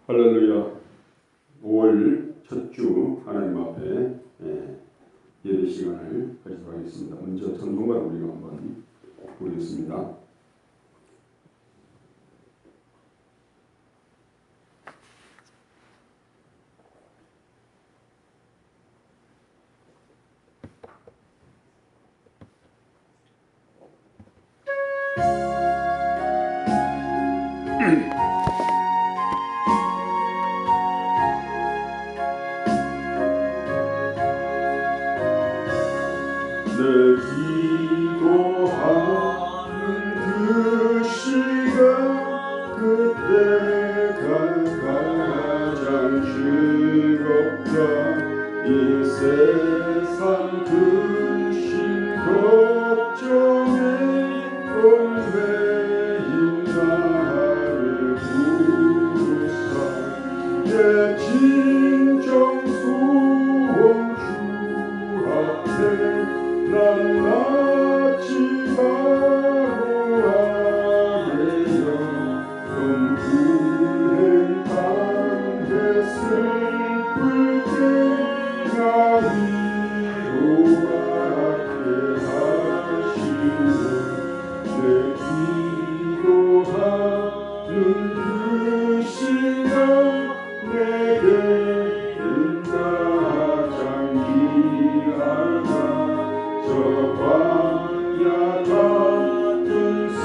할렐루야. 5월 첫 주 하나님 앞에 예배 시간을 가지도록 하겠습니다. 먼저 전통가를 우리가 한번 부르겠습니다. 내 기도하는 그 시간 그때가 가장 즐겁다. 이 세상 근심 걱정에 매일 나를 부르사 내 진정 소원 주 앞에 난 낳지 바로 아래여 검구행 당했을 때 나 위로하게 하시네. 내 기도하는 그 시간 내게는 가장 귀하다. 저 광야 같은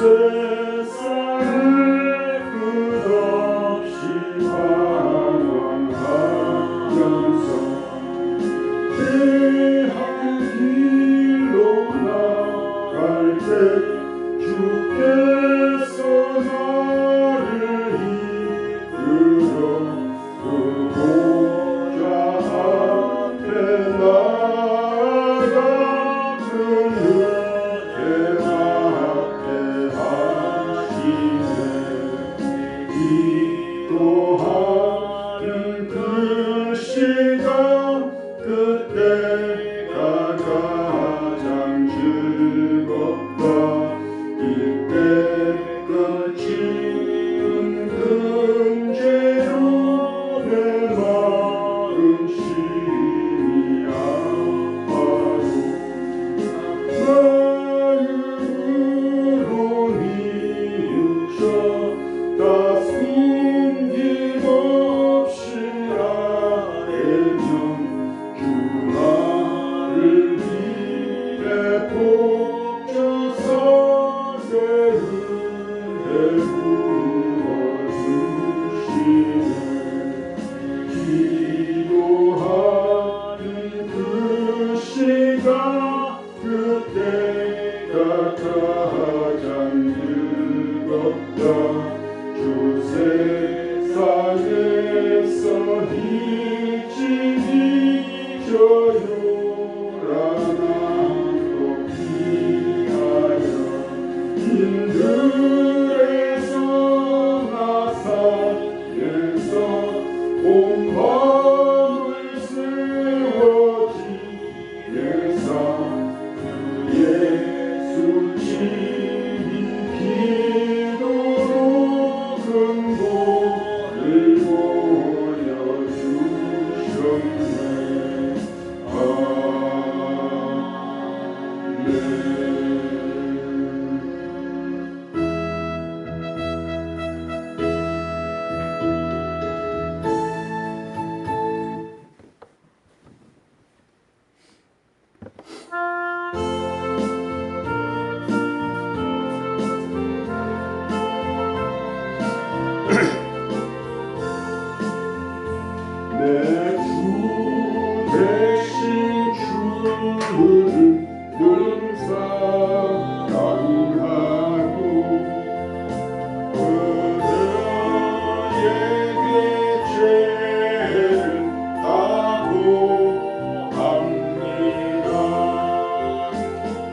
세상을 끝없이 방황하면서 대한 길로 나갈 때 주께서 나를 이끌어 그 보좌 앞에 나아가 기도하는 그 시간 그때가 가장 즐겁다. 이때 끝이 은근제로 내 마음 심히 아파도 마음으로 뉘우쳐 다 숨김없이 아뢰면 주 나를 위해 복 주사 새 은혜 부어주시네. 기도하는 그 시간 그때가 가장 즐겁다. 주 세상에서 일찍 잊어요란함도 피하여 인들에서 나사에서 온 밤을 세워지내사 예수 친히 기도로 큰 복을 보여주셨네. 내 주 대신 주를 늘 사랑하고 그대에게 죄를 다고합니다.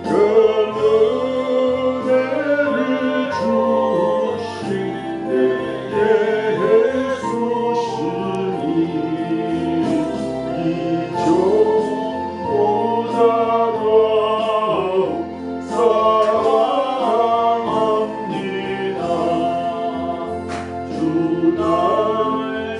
그 은혜를 주신 내 예수 이전보다도 사랑합니다. 주 날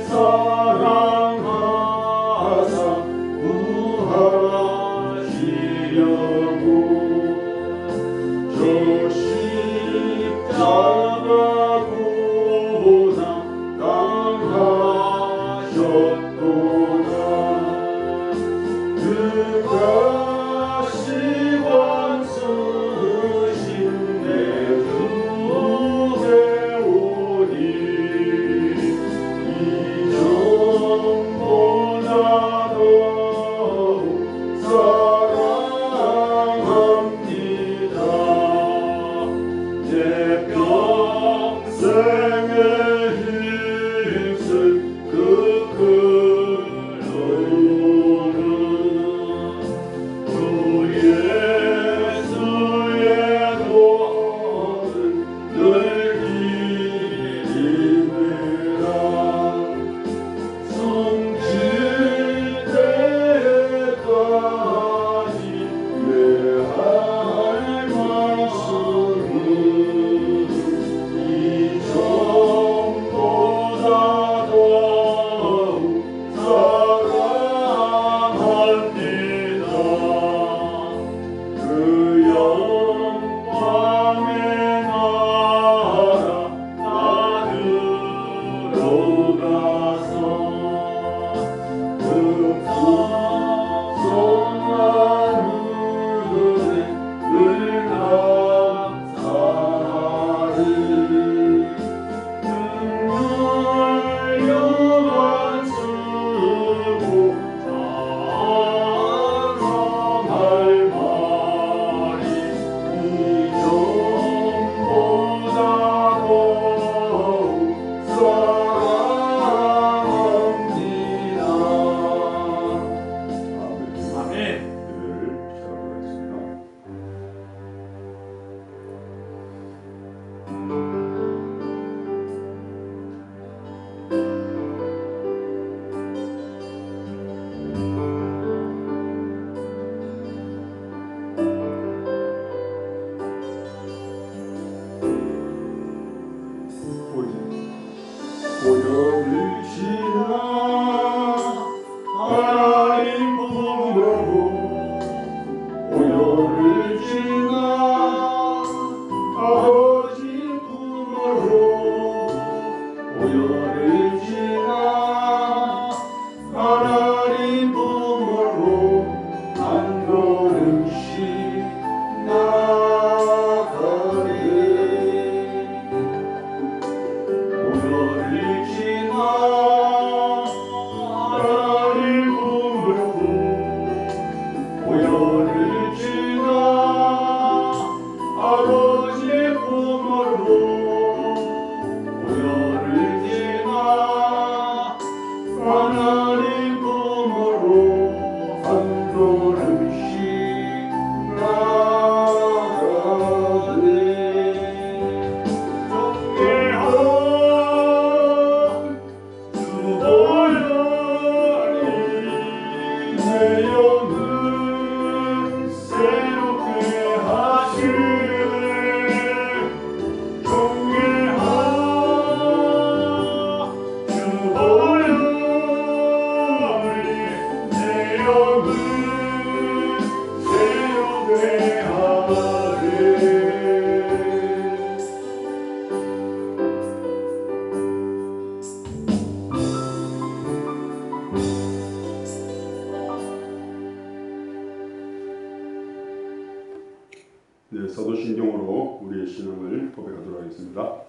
신경으로 우리의 신앙을 고백하도록 하겠습니다.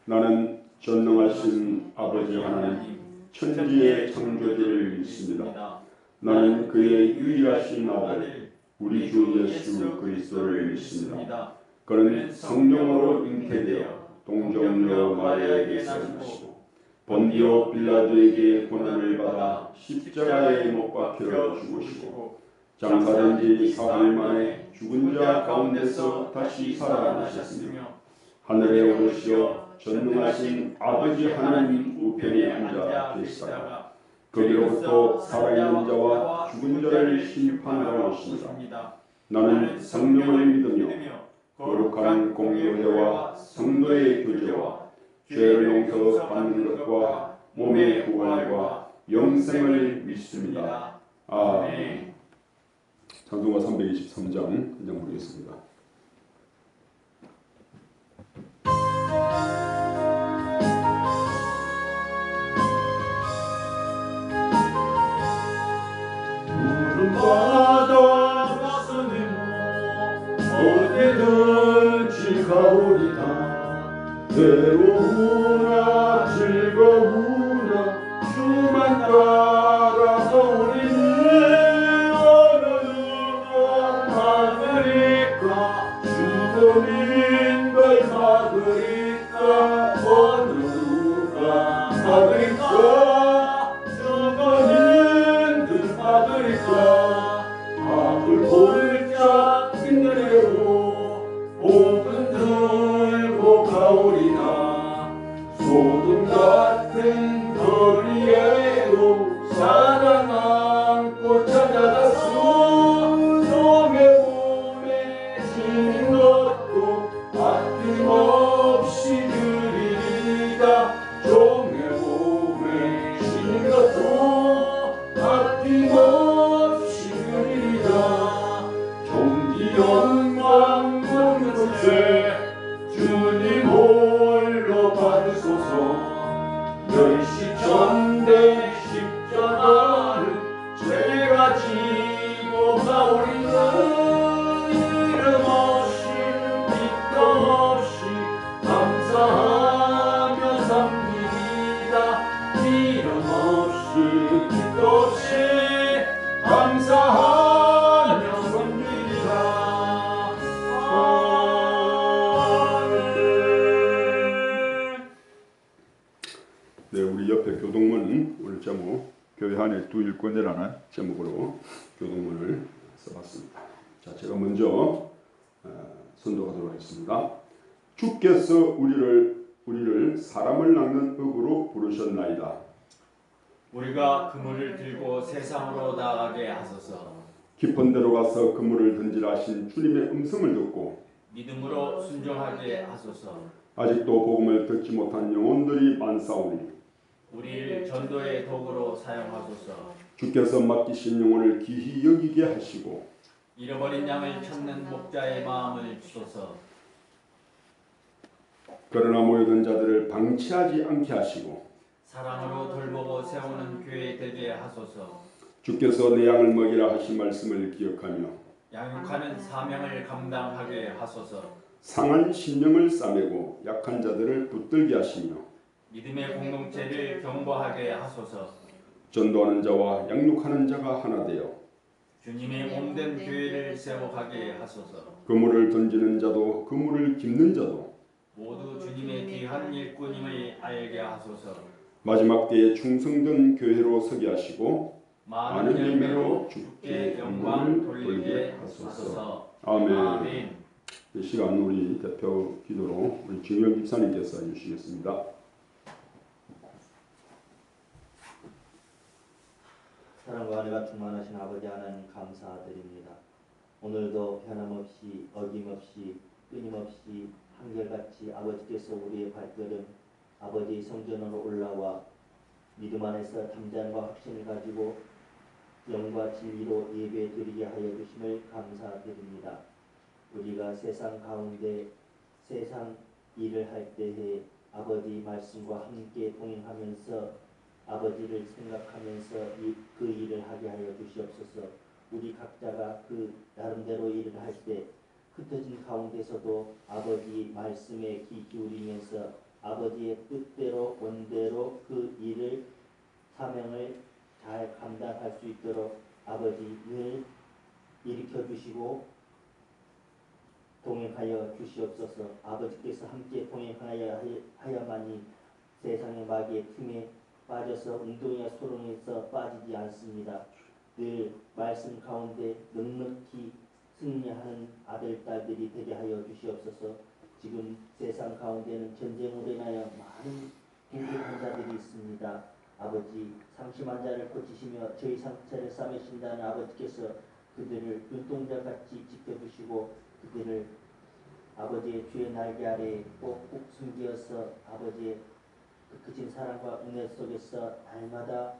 나는 전능하신 아버지 하나님 천지의 창조주를 믿습니다. 나는 그의 유일하신 아들 우리 주 예수 그리스도를 믿습니다. 그는 성령으로 잉태되어 동정녀 마리아에게 살으시고 본디오 빌라도에게 고난을 받아 십자가에 못 박혀 죽으시고 장사된 지 사흘 만에 죽은 자 가운데서 다시 살아나셨으며 하늘에 오르시어 전능하신 아버지 하나님 우편에 앉아 계시다가 거기로부터 살아있는 자와 죽은 자를 심판하러 오십니다. 나는 성령을 믿으며 거룩한 공교회와 성도의 교제와 죄를 용서받는 것과 몸의 구원과 영생을 믿습니다. 아멘. 찬송가 323장 한장 보겠습니다. 바다 가서는 어디든지 가오리다. 외로우나 즐거우나 주만 따라서 우리는 어느 누가 막으리까. 죽음인 걸 막으리까. 어느 누가 막으리까. 죽음인 걸 막으리까. 앞을 골짝 힘내고 복은 들고 가오리다. 소금 같은 거리에도 사랑 안고 찾아갔어. nom의 몸에 주는 것도 아낌없이 드리리다. 종의 몸에 주는 것도 아낌없이 드리리다. 종기 영광 모든 것에 주님 홀로 받으소서. 멸시전대 십자가를 죄가 지고 가오리는 이름 없이 빛도 없이 감사하며 섬기리다. 이름 없이 빛도 없이 감사하며 섬기리다. 아멘. 네, 우리 옆에 교동문 오늘 제목 교회 안에 두 일꾼이라는 제목으로 교동문을 써봤습니다. 자, 제가 먼저 선도하도록 하겠습니다. 주께서 우리를 사람을 낚는 업으로 부르셨나이다. 우리가 그물을 들고 세상으로 나가게 하소서. 깊은 데로 가서 그물을 던지라 하신 주님의 음성을 듣고 믿음으로 순종하게 하소서. 아직도 복음을 듣지 못한 영혼들이 많사오니 우리를 전도의 도구로 사용하소서. 주께서 맡기신 영혼을 귀히 여기게 하시고 잃어버린 양을 찾는 목자의 마음을 주소서. 그러나 모여든 자들을 방치하지 않게 하시고 사랑으로 돌보고 세우는 교회 되게 하소서. 주께서 내 양을 먹이라 하신 말씀을 기억하며 양육하는 사명을 감당하게 하소서. 상한 심령을 싸매고 약한 자들을 붙들게 하시며 믿음의 공동체를 경고하게 하소서. 전도하는 자와 양육하는 자가 하나 되어 주님의 몸된 교회를 세워가게 하소서. 그물을 던지는 자도 그물을 깁는 자도 모두 주님의 귀한 일꾼임을 알게 하소서. 마지막 때에 충성된 교회로 서게 하시고 많은 열매로 주께 영광 돌리게 하소서. 아멘. 이 시간 우리 대표 기도로 우리 김영 집사님께서 해주시겠습니다. 사랑과 은혜가 충만하신 아버지 하나님 감사드립니다. 오늘도 변함없이 어김없이 끊임없이 한결같이 아버지께서 우리의 발걸음 아버지의 성전으로 올라와 믿음 안에서 담대함과 확신을 가지고 영과 진리로 예배드리게 하여 주심을 감사드립니다. 우리가 세상 가운데 세상 일을 할 때에 아버지 말씀과 함께 동행하면서 아버지를 생각하면서 그 일을 하게 하여 주시옵소서. 우리 각자가 그 나름대로 일을 할 때 흩어진 가운데서도 아버지 말씀에 귀 기울이면서 아버지의 뜻대로 원대로 그 일을 사명을 잘 감당할 수 있도록 아버지 늘 일으켜 주시고 동행하여 주시옵소서. 아버지께서 함께 동행하여야만이 세상의 마귀의 틈에 빠져서 웅덩이와 소롱에서 빠지지 않습니다. 늘 말씀 가운데 넉넉히 승리하는 아들, 딸들이 되게 하여 주시옵소서. 지금 세상 가운데는 전쟁으로 인하여 많은 궁핍한 자들이 있습니다. 아버지 상심한 자를 고치시며 저희 상처를 싸매신다는 아버지께서 그들을 눈동자같이 지켜주시고 그들을 아버지의 주의 날개 아래에 꼭꼭 숨기어서 아버지의 그 크신 사랑과 은혜 속에서 날마다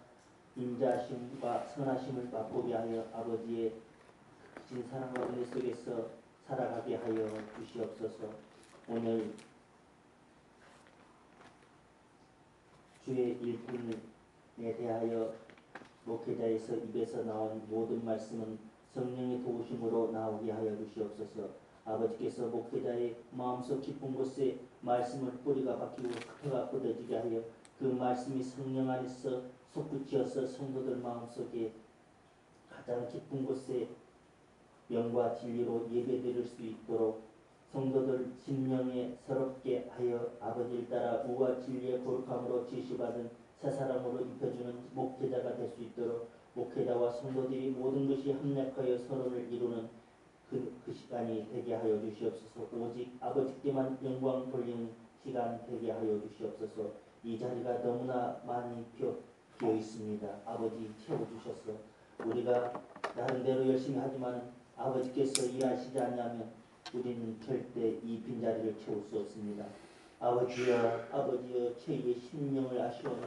인자심과 선하심을 맛보게 하여 아버지의 크신 사랑과 은혜 속에서 살아가게 하여 주시옵소서. 오늘 주의 일꾼에 대하여 목회자에서 입에서 나온 모든 말씀은 성령의 도우심으로 나오게 하여 주시옵소서. 아버지께서 목회자의 마음속 깊은 곳에 말씀을 뿌리가 박히고 흙가 뻗어지게 하여 그 말씀이 성령 안에서 솟구치어서 성도들 마음속에 가장 깊은 곳에 영과 진리로 예배드릴 수 있도록 성도들 심령에 새롭게 하여 아버지를 따라 우와 진리의 거룩함으로 지시받은 새 사람으로 입혀주는 목회자가 될 수 있도록 목회자와 성도들이 모든 것이 합력하여 선언을 이루는 그 시간이 되게 하여 주시옵소서. 오직 아버지께만 영광 돌리는 시간 되게 하여 주시옵소서. 이 자리가 너무나 많이 비어 있습니다. 아버지 채워주셔서 우리가 나름대로 열심히 하지만 아버지께서 일하시지 않냐면 우리는 절대 이 빈자리를 채울 수 없습니다. 아버지여 저희의 심령을 아시오니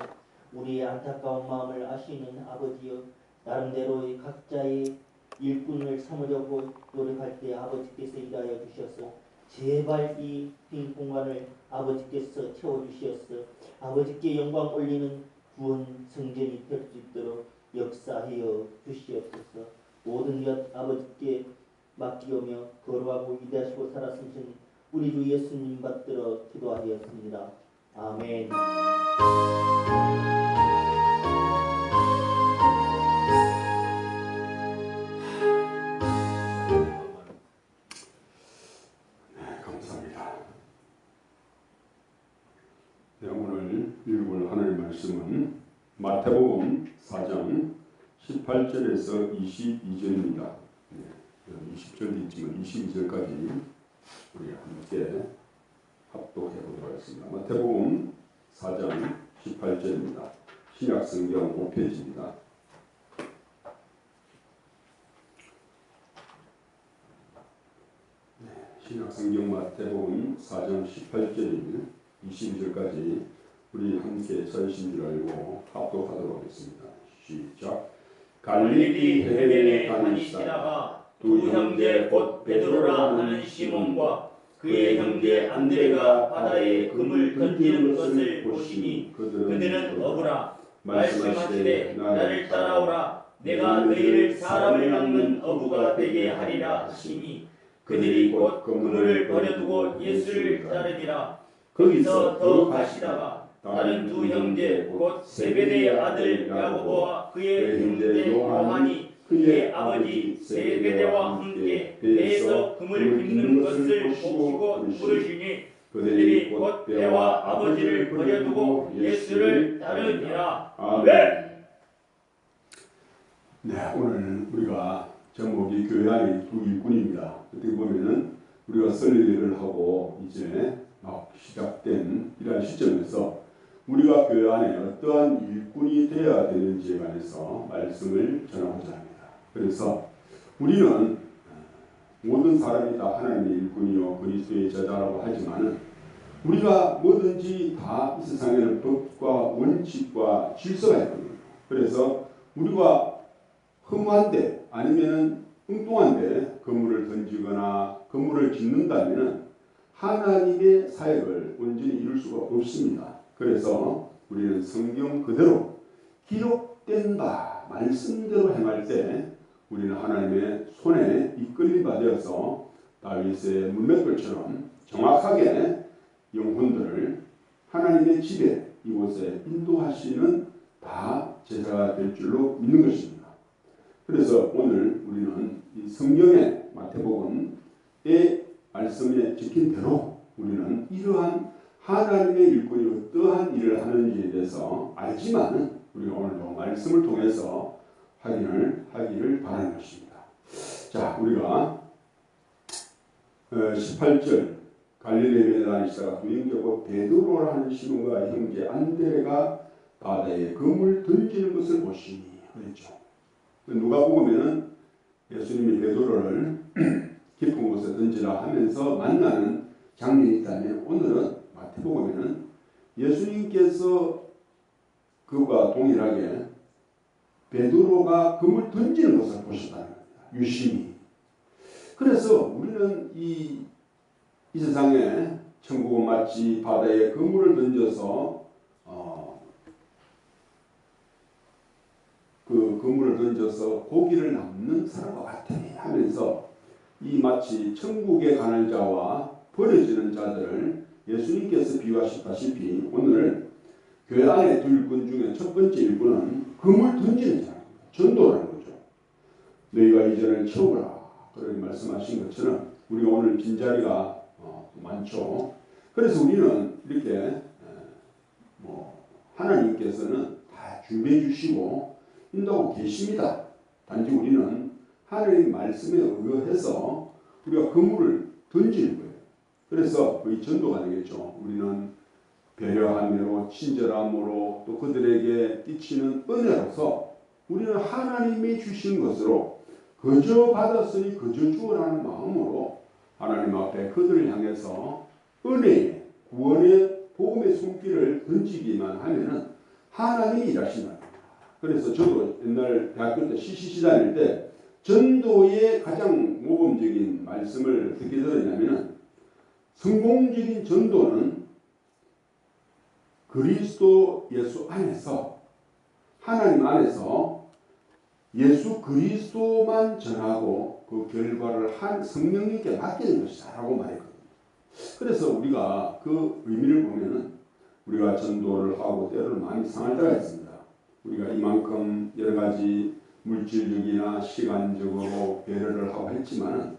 우리의 안타까운 마음을 아시는 아버지여 나름대로의 각자의 일꾼을 삼으려고 노력할 때 아버지께서 일하여 주셔서 제발 이 빈 공간을 아버지께서 채워주시어서 아버지께 영광 올리는 구원 성전이 될 수 있도록 역사하여 주시옵소서. 모든 것 아버지께 맡기오며 거룩하고 위대하시고 살아계신 우리 주 예수님 받들어 기도하였습니다. 아멘. 읽을 하나님의 말씀은 마태복음 4장 18절에서 22절입니다. 20절도 있지만 22절까지 우리 함께 합독해 보도록 하겠습니다. 마태복음 4장 18절입니다. 신약성경 5페이지입니다. 신약성경 마태복음 4장 18절 22절까지 우리 함께 서신 줄 알고 합독하도록 하겠습니다. 시작. 갈릴리 해변에 다니시다가 두 형제 곧 베드로라 하는 시몬과 그의 형제 안드레가 바다에 금을 던지는 것을 보시니 그들은 어부라. 말씀하시되 나를 따라오라. 내가 너희를 사람을 낚는 어부가 되게 하리라 하시니 그들이 곧 그물을 버려두고 예수를 따르니라. 거기서 더 가시다가 다른 두 형제 곧 세베대의 아들 야고보와 그의 형제 요한이 그의 아버지 세베대와 함께 배에서 금을 빚는 것을 보시고 물으시니 그들이 곧 배와 아버지를 버려두고 예수를 따르니라. 아멘. 네, 오늘 우리가 제목이 교회 안의 두 일꾼입니다. 어떻게 보면은 우리가 설례를 하고 이제 막 시작된 이러한 시점에서 우리가 교회 안에 어떠한 일꾼이 되어야 되는지에 관해서 말씀을 전하고자 합니다. 그래서 우리는 모든 사람이 다 하나님의 일꾼이요 그리스도의 제자라고 하지만은 우리가 뭐든지 다 이 세상에는 법과 원칙과 질서가 있거든요. 그래서 우리가 허무한데 아니면은 엉뚱한데 건물을 던지거나 건물을 짓는다면은 하나님의 사역을 온전히 이룰 수가 없습니다. 그래서 우리는 성경 그대로 기록된 바 말씀대로 행할 때 우리는 하나님의 손에 이끌림 받아서 다윗의 물맷돌처럼 정확하게 영혼들을 하나님의 집에 이곳에 인도하시는 다 제사가 될 줄로 믿는 것입니다. 그래서 오늘 우리는 이 성경의 마태복음의 말씀에 적힌 대로 우리는 이러한 하나님의 일꾼이 어떠한 일을 하는지에 대해서 알지만은 우리가 오늘도 말씀을 통해서 확인을 하기를 바라는 것입니다. 자, 우리가 18절 갈릴리에 다니시다가 두 형제고 베드로라는 시몬과 형제 안드레가 바다에 금을 던지는 것을 보시니 그랬죠. 누가복음에는 예수님이 베드로를 깊은 곳에 던지라 하면서 만나는 장면이 있다면 오늘은 마태복음에는 예수님께서 그와 동일하게 베드로가 금을 던지는 것을 보셨다는 겁니다. 유심히. 그래서 우리는 이 세상에 천국은 마치 바다에 그물을 던져서 그 그물을 던져서 고기를 잡는 사람과 같으니 하면서 이 마치 천국에 가는 자와 버려지는 자들을 예수님께서 비유하셨다시피 오늘 교회 안에 두 일꾼 중에 첫 번째 일꾼은 금을 던지는 자입니다. 전도라는 거죠. 너희가 이 전을 채우라 그렇게 말씀하신 것처럼 우리가 오늘 빈자리가 많죠. 그래서 우리는 이렇게 하나님께서는 다 준비해 주시고 인도하고 계십니다. 단지 우리는 하나님 말씀에 의거해서 우리가 그물을 던지는 거예요. 그래서 거의 전도가 되겠죠. 우리는 배려함으로 친절함으로 또 그들에게 끼치는 은혜로서 우리는 하나님이 주신 것으로 거저 받았으니 거저 주어라는 마음으로 하나님 앞에 그들을 향해서 은혜의 구원의 복음의 손길을 던지기만 하면은 하나님이 일하신다. 그래서 저도 옛날 대학교 때 CCC 다닐 때 전도의 가장 모범적인 말씀을 어떻게 들었냐면은 성공적인 전도는 그리스도 예수 안에서 하나님 안에서 예수 그리스도만 전하고 그 결과를 한 성령님께 맡기는 것이다라고 말했거든요. 그래서 우리가 그 의미를 보면은 우리가 전도를 하고 때로는 많이 상할 때가 있습니다. 우리가 이만큼 여러 가지 물질적이나 시간적으로 배려를 하고 했지만은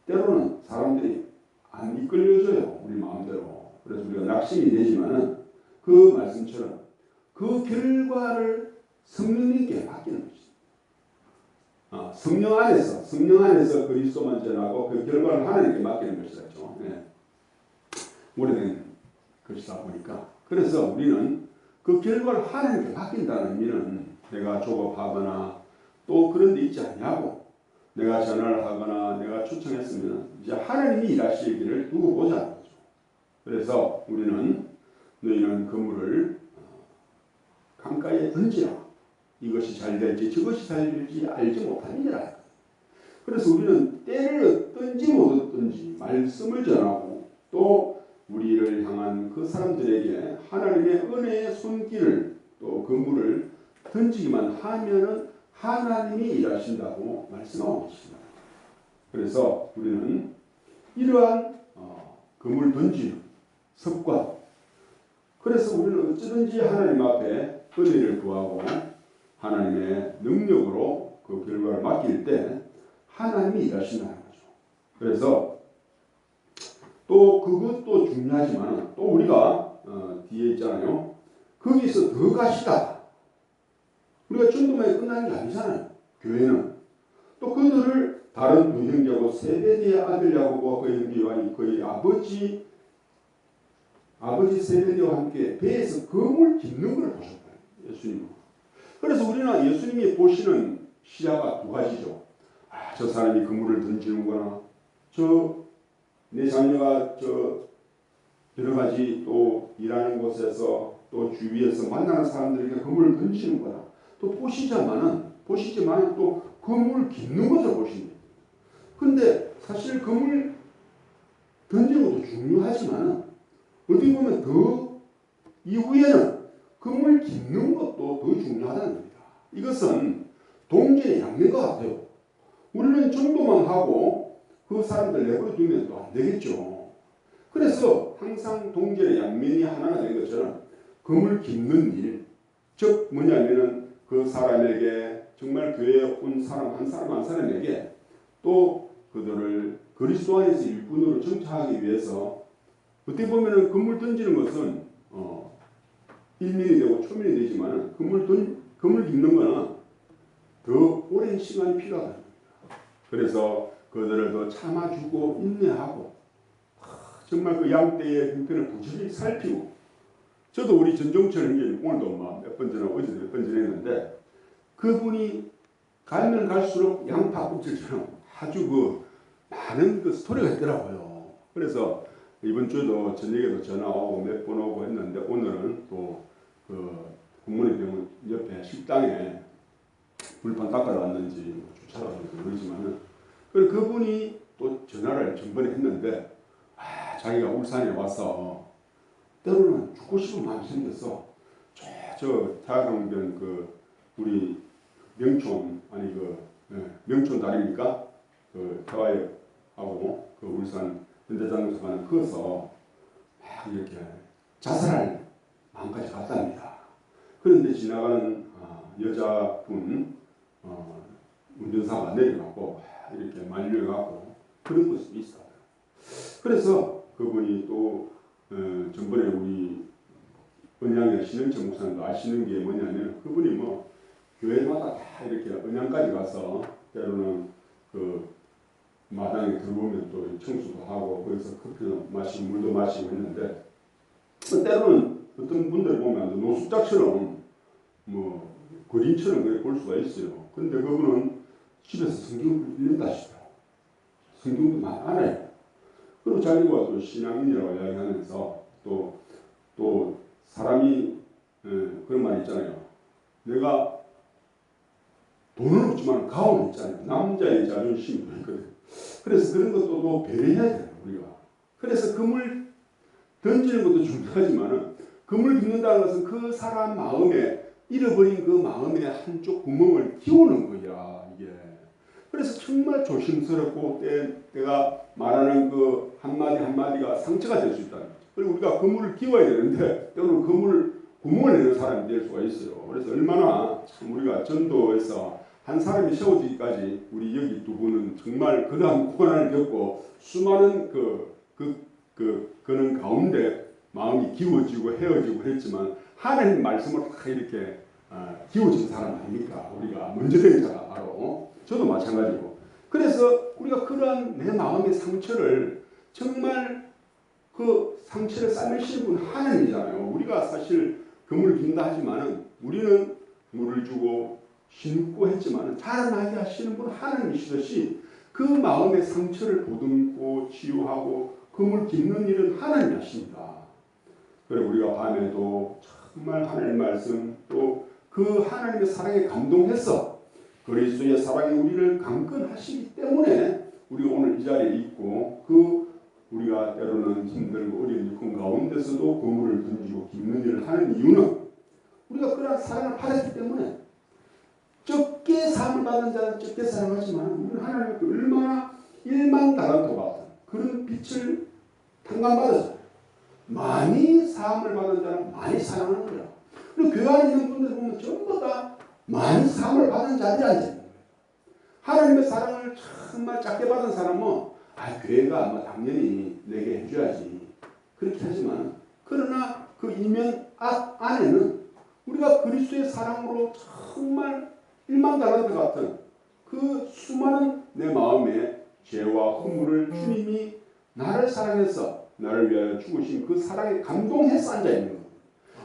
때로는 사람들이 안 이끌려줘요. 우리 마음대로. 그래서 우리가 낙심이 되지만은 그 말씀처럼 그 결과를 성령님께 맡기는 것이다. 성령 안에서 그리스도만 전하고 그 결과를 하나님께 맡기는 것이죠. 네. 오래된 것이다 보니까. 그래서 우리는 그 결과를 하나님께 맡긴다는 의미는 내가 조급하거나 또 그런 데 있지 않냐고 내가 전화를 하거나 내가 초청했으면 이제 하나님이 일하실 길을 두고 보자는 거죠. 그래서 우리는 너희는 그물을 강가에 던지라. 이것이 잘 될지 저것이 잘 될지 알지 못하니라. 그래서 우리는 때를 얻든지 못 얻든지 말씀을 전하고 또 우리를 향한 그 사람들에게 하나님의 은혜의 손길을 또 그물을 던지기만 하면은 하나님이 일하신다고 말씀하고 계십니다. 그래서 우리는 이러한 그물 던지는 습관. 그래서 우리는 어찌든지 하나님 앞에 은혜를 구하고 하나님의 능력으로 그 결과를 맡길 때 하나님이 일하신다는 거죠. 그래서 또 그것도 중요하지만 또 우리가 뒤에 있잖아요. 거기서 더 가시다. 우리가 전도만이 끝나는 게 아니잖아요. 교회는. 또 그들을 다른 두 형제하고 세베대의 아들 야고보와 그 형제와 그의 아버지 세베대와 함께 배에서 금을 깃는 걸 보셨다. 예수님은. 그래서 우리는 예수님이 보시는 시야가 두 가지죠. 저 사람이 그물을 던지는구나. 내 자녀가 여러 가지 또 일하는 곳에서 또 주위에서 만나는 사람들에게 그물을 던지는구나. 또 보시지만은 또 그물을 깃는 것을 보십니다. 근데 사실 그물 던지는 것도 중요하지만은 어떻게 보면 더 이후에는 그물 깃는 것도 더 중요하다는 겁니다. 이것은 동전의 양면과 같아요. 우리는 전도만 하고 그 사람들 내버려 두면 또 안 되겠죠. 그래서 항상 동전의 양면이 하나가 된 것처럼 금을 깁는 일, 즉 뭐냐면은 그 사람에게 정말 교회에 온 사람 한 사람 한 사람에게 또 그들을 그리스도 안에서 일꾼으로 정착하기 위해서 어떻게 보면은 금을 던지는 것은 일민이 되고 초민이 되지만 금을 깁는 거는 더 오랜 시간이 필요하다. 그래서 그들을 더 참아주고 인내하고 정말 그 양떼의 형편을 부지런히 살피고 저도 우리 전종철 형님 오늘도 몇 번 전에 어제도 몇 번 전에 했는데 그분이 가면 갈수록 양파 껍질처럼 아주 그 많은 그 스토리가 있더라고요. 그래서 이번 주에도 저녁에도 전화 오고 몇 번 오고 했는데 오늘은 또 그 국문의 병원 옆에 식당에 불판 닦아러 왔는지 주차를 하는지 모르지만은 그분이 또 전화를 전번에 했는데 자기가 울산에 와서 때로는 죽고 싶은 마음이 생겼어. 저 태화강변 그 우리 명촌 아니 명촌 다리니까 그 태화역하고 그 울산 현대장에서 가는 거서 막 이렇게 자살할 마음까지 갔답니다. 그런데 지나가는 여자분 운전사가 내려가고 이렇게 만류해갖고 그런 모습이 있어요. 그래서 그분이 또 전번에 우리 은양의 신영철 목사님도 아시는 게 뭐냐면 그분이 뭐 교회마다 다 이렇게 은양까지 가서 때로는 그 마당에 들어오면 또 청소도 하고 거기서 커피도 마시고 물도 마시고 했는데 때로는 어떤 분들 보면 노숙자처럼 뭐 거린처럼 그렇게 볼 수가 있어요. 근데 그분은 집에서 성경을 읽는다 하시더라고요. 성경도 많이 알아요. 그리고 자기가 또 신앙인이라고 이야기하면서 또 사람이 그런 말 있잖아요. 내가 돈은 없지만 가오는 있잖아요. 남자의 자존심이 있거든. 그래서 그런 것도 또 배려해야 돼요. 우리가. 그래서 금을 던지는 것도 중요하지만은 금을 빚는다는 것은 그 사람 마음에 잃어버린 그 마음의 한쪽 구멍을 띄우는 거야 이게. 그래서 정말 조심스럽고 때가 말하는 그 한마디 한마디가 상처가 될 수 있다. 그리고 우리가 그물을 끼워야 되는데 때로는 그물을 구멍을 내는 사람이 될 수가 있어요. 그래서 얼마나 참 우리가 전도에서 한 사람이 세워지기까지 우리 여기 두 분은 정말 그러한 고난을 겪고 수많은 그는 가운데 마음이 기워지고 헤어지고 했지만 하나님 말씀을 다 이렇게 기워진 사람 아닙니까? 우리가 먼저 된 자가 바로 저도 마찬가지고. 그래서 우리가 그러한 내 마음의 상처를 정말 그 상처를 싸매시는 분은 하나님이잖아요. 우리가 사실 그물을 빈다 하지만은 우리는 물을 주고 심고 했지만은 자라나게 하시는 분은 하나님이시듯이 그 마음의 상처를 보듬고 치유하고 그물 깃는 일은 하나님이 하십니다. 그리고 우리가 밤에도 정말 하나님 말씀 또 그 하나님의 사랑에 감동해서 그리스도의 사랑이 우리를 강건하시기 때문에 우리가 오늘 이 자리에 있고 우리가 때로는 힘들고 어려운 일꾼 가운데서도 그물을 던지고 깃는 일을 하는 이유는 우리가 그러한 사랑을 받았기 때문에 적게 사함을 받는 자는 적게 사랑하지만 우리는 하나님께 얼마나 1만 달란트 같은 그런 빛을 탕감받았어요. 많이 사함을 받은 자는 많이 사랑하는 거야. 그리고 교회 안에 있는 분들 보면 전부 다 많이 사함을 받은 자들이라는 거예요. 하나님의 사랑을 정말 작게 받은 사람은 교회가 당연히 내게 해줘야지 그렇게 하지만 그러나 그 이면 안에는 우리가 그리스도의 사랑으로 정말 1만 달란트 같은 그 수많은 내 마음의 죄와 허물을 주님이 나를 사랑해서 나를 위하여 죽으신 그 사랑에 감동해서 앉아있는 거예요.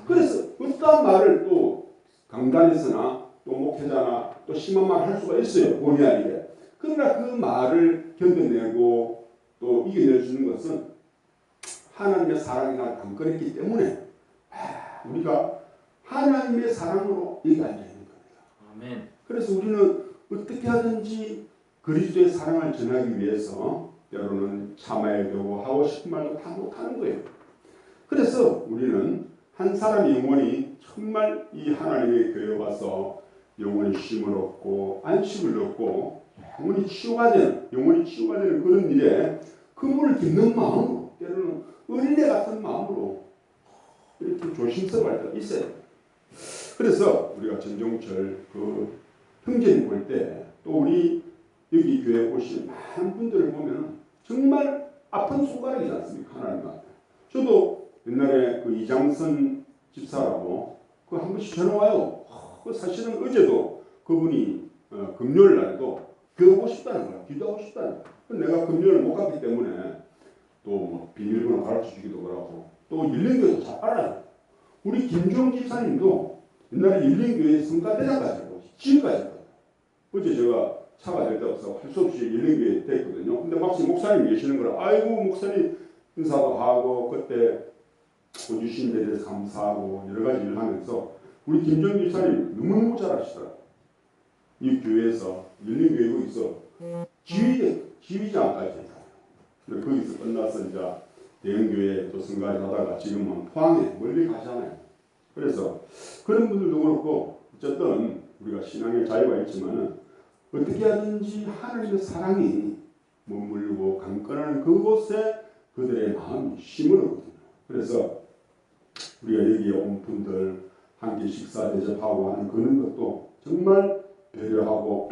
그래서 어떠한 말을 또 강단에서나 또 목회자나 또 심한 말 할 수가 있어요. 본의 아니게. 그러나 그 말을 견뎌내고 또 이겨낼 수 있는 것은 하나님의 사랑이 나를 강건했기 때문에 우리가 하나님의 사랑으로 여기 앉아있는 겁니다. 아멘. 그래서 우리는 어떻게 하든지 그리스도의 사랑을 전하기 위해서 때로는 참아야 되고 하고 싶은 말도 다 못하는 거예요. 그래서 우리는 한 사람의 영혼이 정말 이 하나님의 교회에 와서 영혼의 쉼을 얻고 안식을 얻고 영원히 치유가 되는 그런 일에 그물을 깃는 마음으로, 때로는 어린애 같은 마음으로 이렇게 조심스러워할 때가 있어요. 그래서 우리가 전종철 그 형제님 볼 때, 또 우리 여기 교회 오신 많은 분들을 보면 정말 아픈 손가락이지 않습니까? 하나님 앞에. 저도 옛날에 그 이장선 집사라고 그 한 번씩 전화 와요. 그 사실은 어제도 그분이 금요일 날에도 교회 오고 싶다는 거야. 기도하고 싶다는 거야. 내가 금요일 못 갔기 때문에 또 뭐 비밀번호 가르쳐 주기도 하고, 또 일련교회도 잘 알아요. 우리 김종 집사님도 옛날에 일련교회 성가대장까지 하고 지금까지 했거든요. 어제 제가 차가 될 데 없어 할 수 없이 일련교회에 됐거든요. 근데 막상 목사님 계시는 거라, 아이고 목사님 인사도 하고 그때 주신 데 대해서 감사하고 여러 가지 일을 하면서 우리 김종 집사님 너무너무 잘하시더라고요. 이 교회에서 일련교회고 있어 지휘장까지 했어요. 거기서 끝나서 이제 대형교회 또 선가를 하다가 지금은 포항에 멀리 가잖아요. 그래서 그런 분들도 그렇고, 어쨌든 우리가 신앙의 자유가 있지만은 어떻게 하든지 하나님의 사랑이 머물고 강건하는 그곳에 그들의 마음이 심을 얻거든요. 그래서 우리가 여기에 온 분들 함께 식사 대접하고 하는 그런 것도 정말 배려하고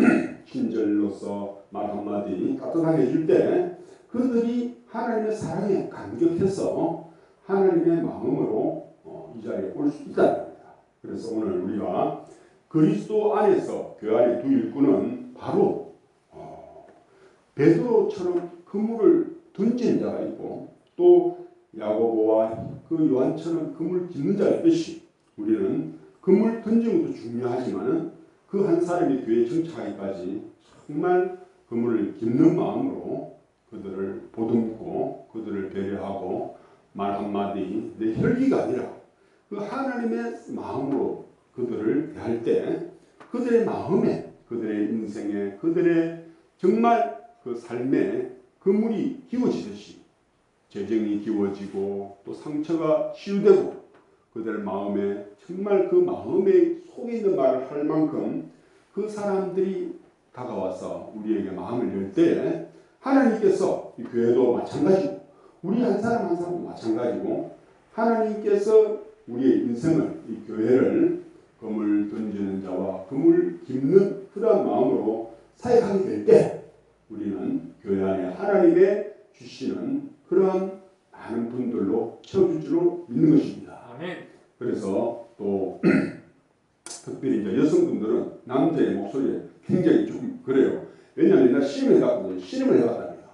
친절로서 말 한마디 따뜻하게 해줄 때 그들이 하나님의 사랑에 감격해서 하나님의 마음으로 이 자리에 올 수 있다는 겁니다. 그래서 오늘 우리가 그리스도 안에서 그 안에 두 일꾼은 바로 베드로처럼 그물을 던지는 자가 있고, 또 야고보와 그 요한처럼 그물을 깃는 자가 있듯이 우리는 그물 던지는 것도 중요하지만은 그 한 사람이 교회에 정착하기까지 정말 그물을 깃는 마음으로 그들을 보듬고 그들을 배려하고 말 한마디 내 혈기가 아니라 그 하나님의 마음으로 그들을 대할 때 그들의 마음에, 그들의 인생에, 그들의 정말 그 삶에 그물이 기워지듯이 재정이 기워지고 또 상처가 치유되고 그들 마음에 정말 그 마음의 속에 있는 말을 할 만큼 그 사람들이 다가와서 우리에게 마음을 열 때 하나님께서 이 교회도 마찬가지고 우리 한 사람 한 사람도 마찬가지고 하나님께서 우리의 인생을, 이 교회를 그물 던지는 자와 그물 깁는 그러한 마음으로 사역하게 될 때 우리는 교회 안에 하나님의 주시는 그러한 많은 분들로 채워줄 줄로 믿는 것입니다. 아멘. 그래서 또 특별히 이제 여성분들은 남자의 목소리에 굉장히 좀 그래요. 왜냐하면 옛날 신임을 해봤거든요. 신임을 해봤답니다.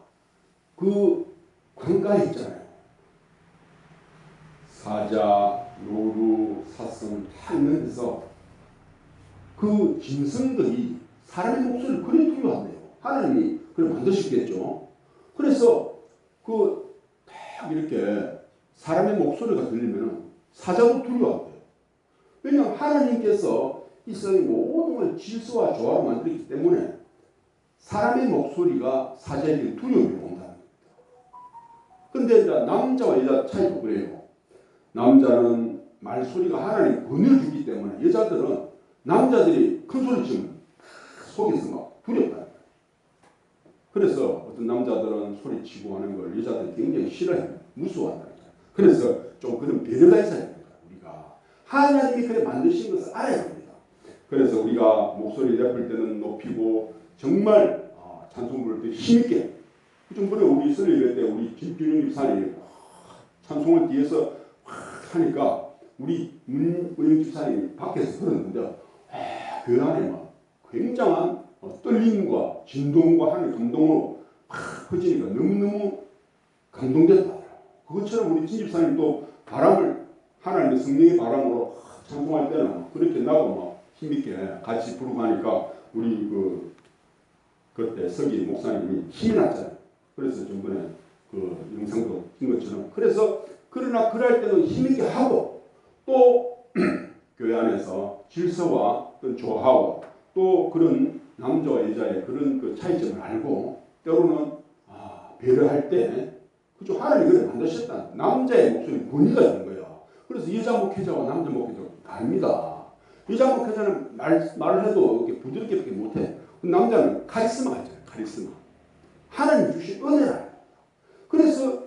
그 관가에 있잖아요. 사자, 노루, 사슴 다 있는 데서 그 짐승들이 사람의 목소리를 그리 두려워한대요. 하나님이 그걸 만드셨겠죠. 그래서 그 딱 이렇게 사람의 목소리가 들리면 사자도 두려워한대요. 왜냐하면 하나님께서 이 세상의 모든 걸 질서와 조화로 만들었기 때문에 사람의 목소리가 사자에게 두려움이 온다는 겁니다. 근데 이제 남자와 여자 차이도 그래요. 남자는 말소리가 하나님 권위를 주기 때문에 여자들은 남자들이 큰 소리 치면 속에서 막 두렵다. 그래서 어떤 남자들은 소리치고 하는 걸 여자들이 굉장히 싫어해요. 무서워한다. 그래서 좀 그런 배려가 있어야 됩니다. 우리가 하나님이 그래 만드신 것을 알아야 됩니다. 그래서 우리가 목소리 내볼 때는 높이고 정말 찬송 부를 때 힘있게. 좀 그래 우리 설교 때 우리 김준영 집사님 찬송을 뒤에서 하니까 우리 문영 집사님 밖에서 그러는데 그 안에 막 굉장한 떨림과 진동과 하는 감동으로 퍼지니까 너무너무 감동됐다. 그것처럼 우리 진 집사님 또 바람을 하나님의 성령의 바람으로 찬송할 때는 그렇게 나도 막 힘있게 같이 부르고 하니까 우리 그때 서기 목사님이 힘이 났잖아요. 그래서 전번에 그 영상도 킨 것처럼 그래서 그러나 그럴 때는 힘있게 하고 또 교회 안에서 질서와 어떤 조화와 또 그런 남자와 여자의 그런 그 차이점을 알고 때로는 배려할 때 그죠 하나님이 그래 만드셨다. 남자의 목소리 권위가 있는 거예요. 그래서 여자 목회자와 남자 목회자가 다릅니다. 여자 목회자는 말을 해도 이렇게 부드럽게밖에 못해. 남자는 카리스마가 있잖아요. 카리스마, 하나님 주신 은혜라. 그래서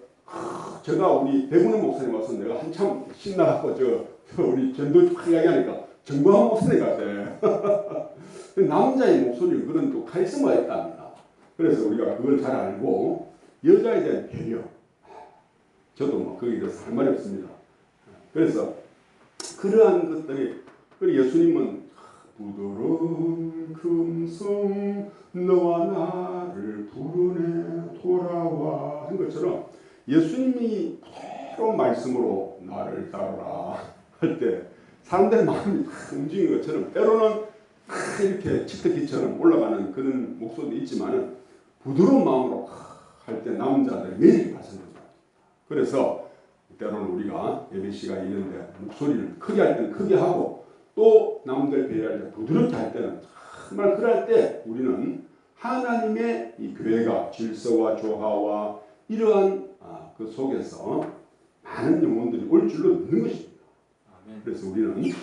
제가 우리 대구는 목사님 와서 내가 한참 신나갖고 우리 전도 이야기하니까 정광훈 목사님 같아. 남자의 목소리에 그런 또 카리스마가 있답니다. 그래서 우리가 그걸 잘 알고 여자에 대한 배려, 저도 뭐 거기에 대해서 할 말이 없습니다. 그래서 그러한 것들이, 그리고 예수님은 부드러운 금성 너와 나를 부르네 돌아와 한 것처럼 예수님이 부드러운 말씀으로 나를 따르라 할 때 사람들의 마음이 움직이는 것처럼 때로는 이렇게 치트키처럼 올라가는 그런 목소리도 있지만 부드러운 마음으로 할 때 남자들의 매력이 발산된다. 그래서 때로는 우리가 예배 시간이 있는데 목소리를 크게 할 때는 크게 하고 또 남들 배려할 때 부드럽게 할 때는 정말 그럴 때 우리는 하나님의 이 교회가 질서와 조화와 이러한 그 속에서 많은 영혼들이 올 줄로 믿는 것입니다. 그래서 우리는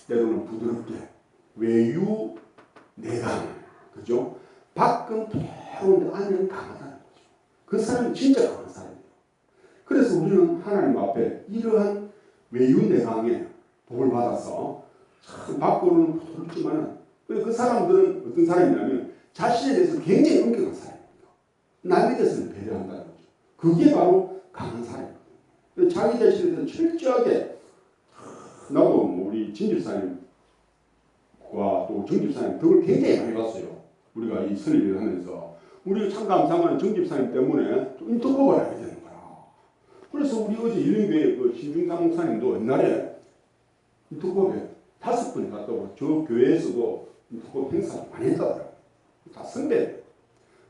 때로는 부드럽게 외유 내강, 그죠? 밖은 부드러운데 안은 강하다는 거죠. 그 사람이 진짜 강한 사람이에요. 그래서 우리는 하나님 앞에 이러한 외유 내강에 복을 받아서 참 밖으로는 부드럽지만 그 사람들은 어떤 사람이냐면 자신에 대해서 굉장히 엄격한 사람입니다. 남에 대해서는 배려한다는 거죠. 그게 바로 강한 사람이거든요. 자기 자신에 대해서 철저하게, 나도 우리 진집사님과 또 정집사님 덕을 굉장히 많이 봤어요. 우리가 이 설립을 하면서 우리가 참 감사한 정집사님 때문에 또 인터뷰를 하게 되는 거야. 그래서 우리 어제 일륜교회 그 신중상 목사님도 옛날에 인터뷰에 5번 갔다 오고 저 교회에서도 인터뷰 행사를 많이 했다더라고요. 다 선배.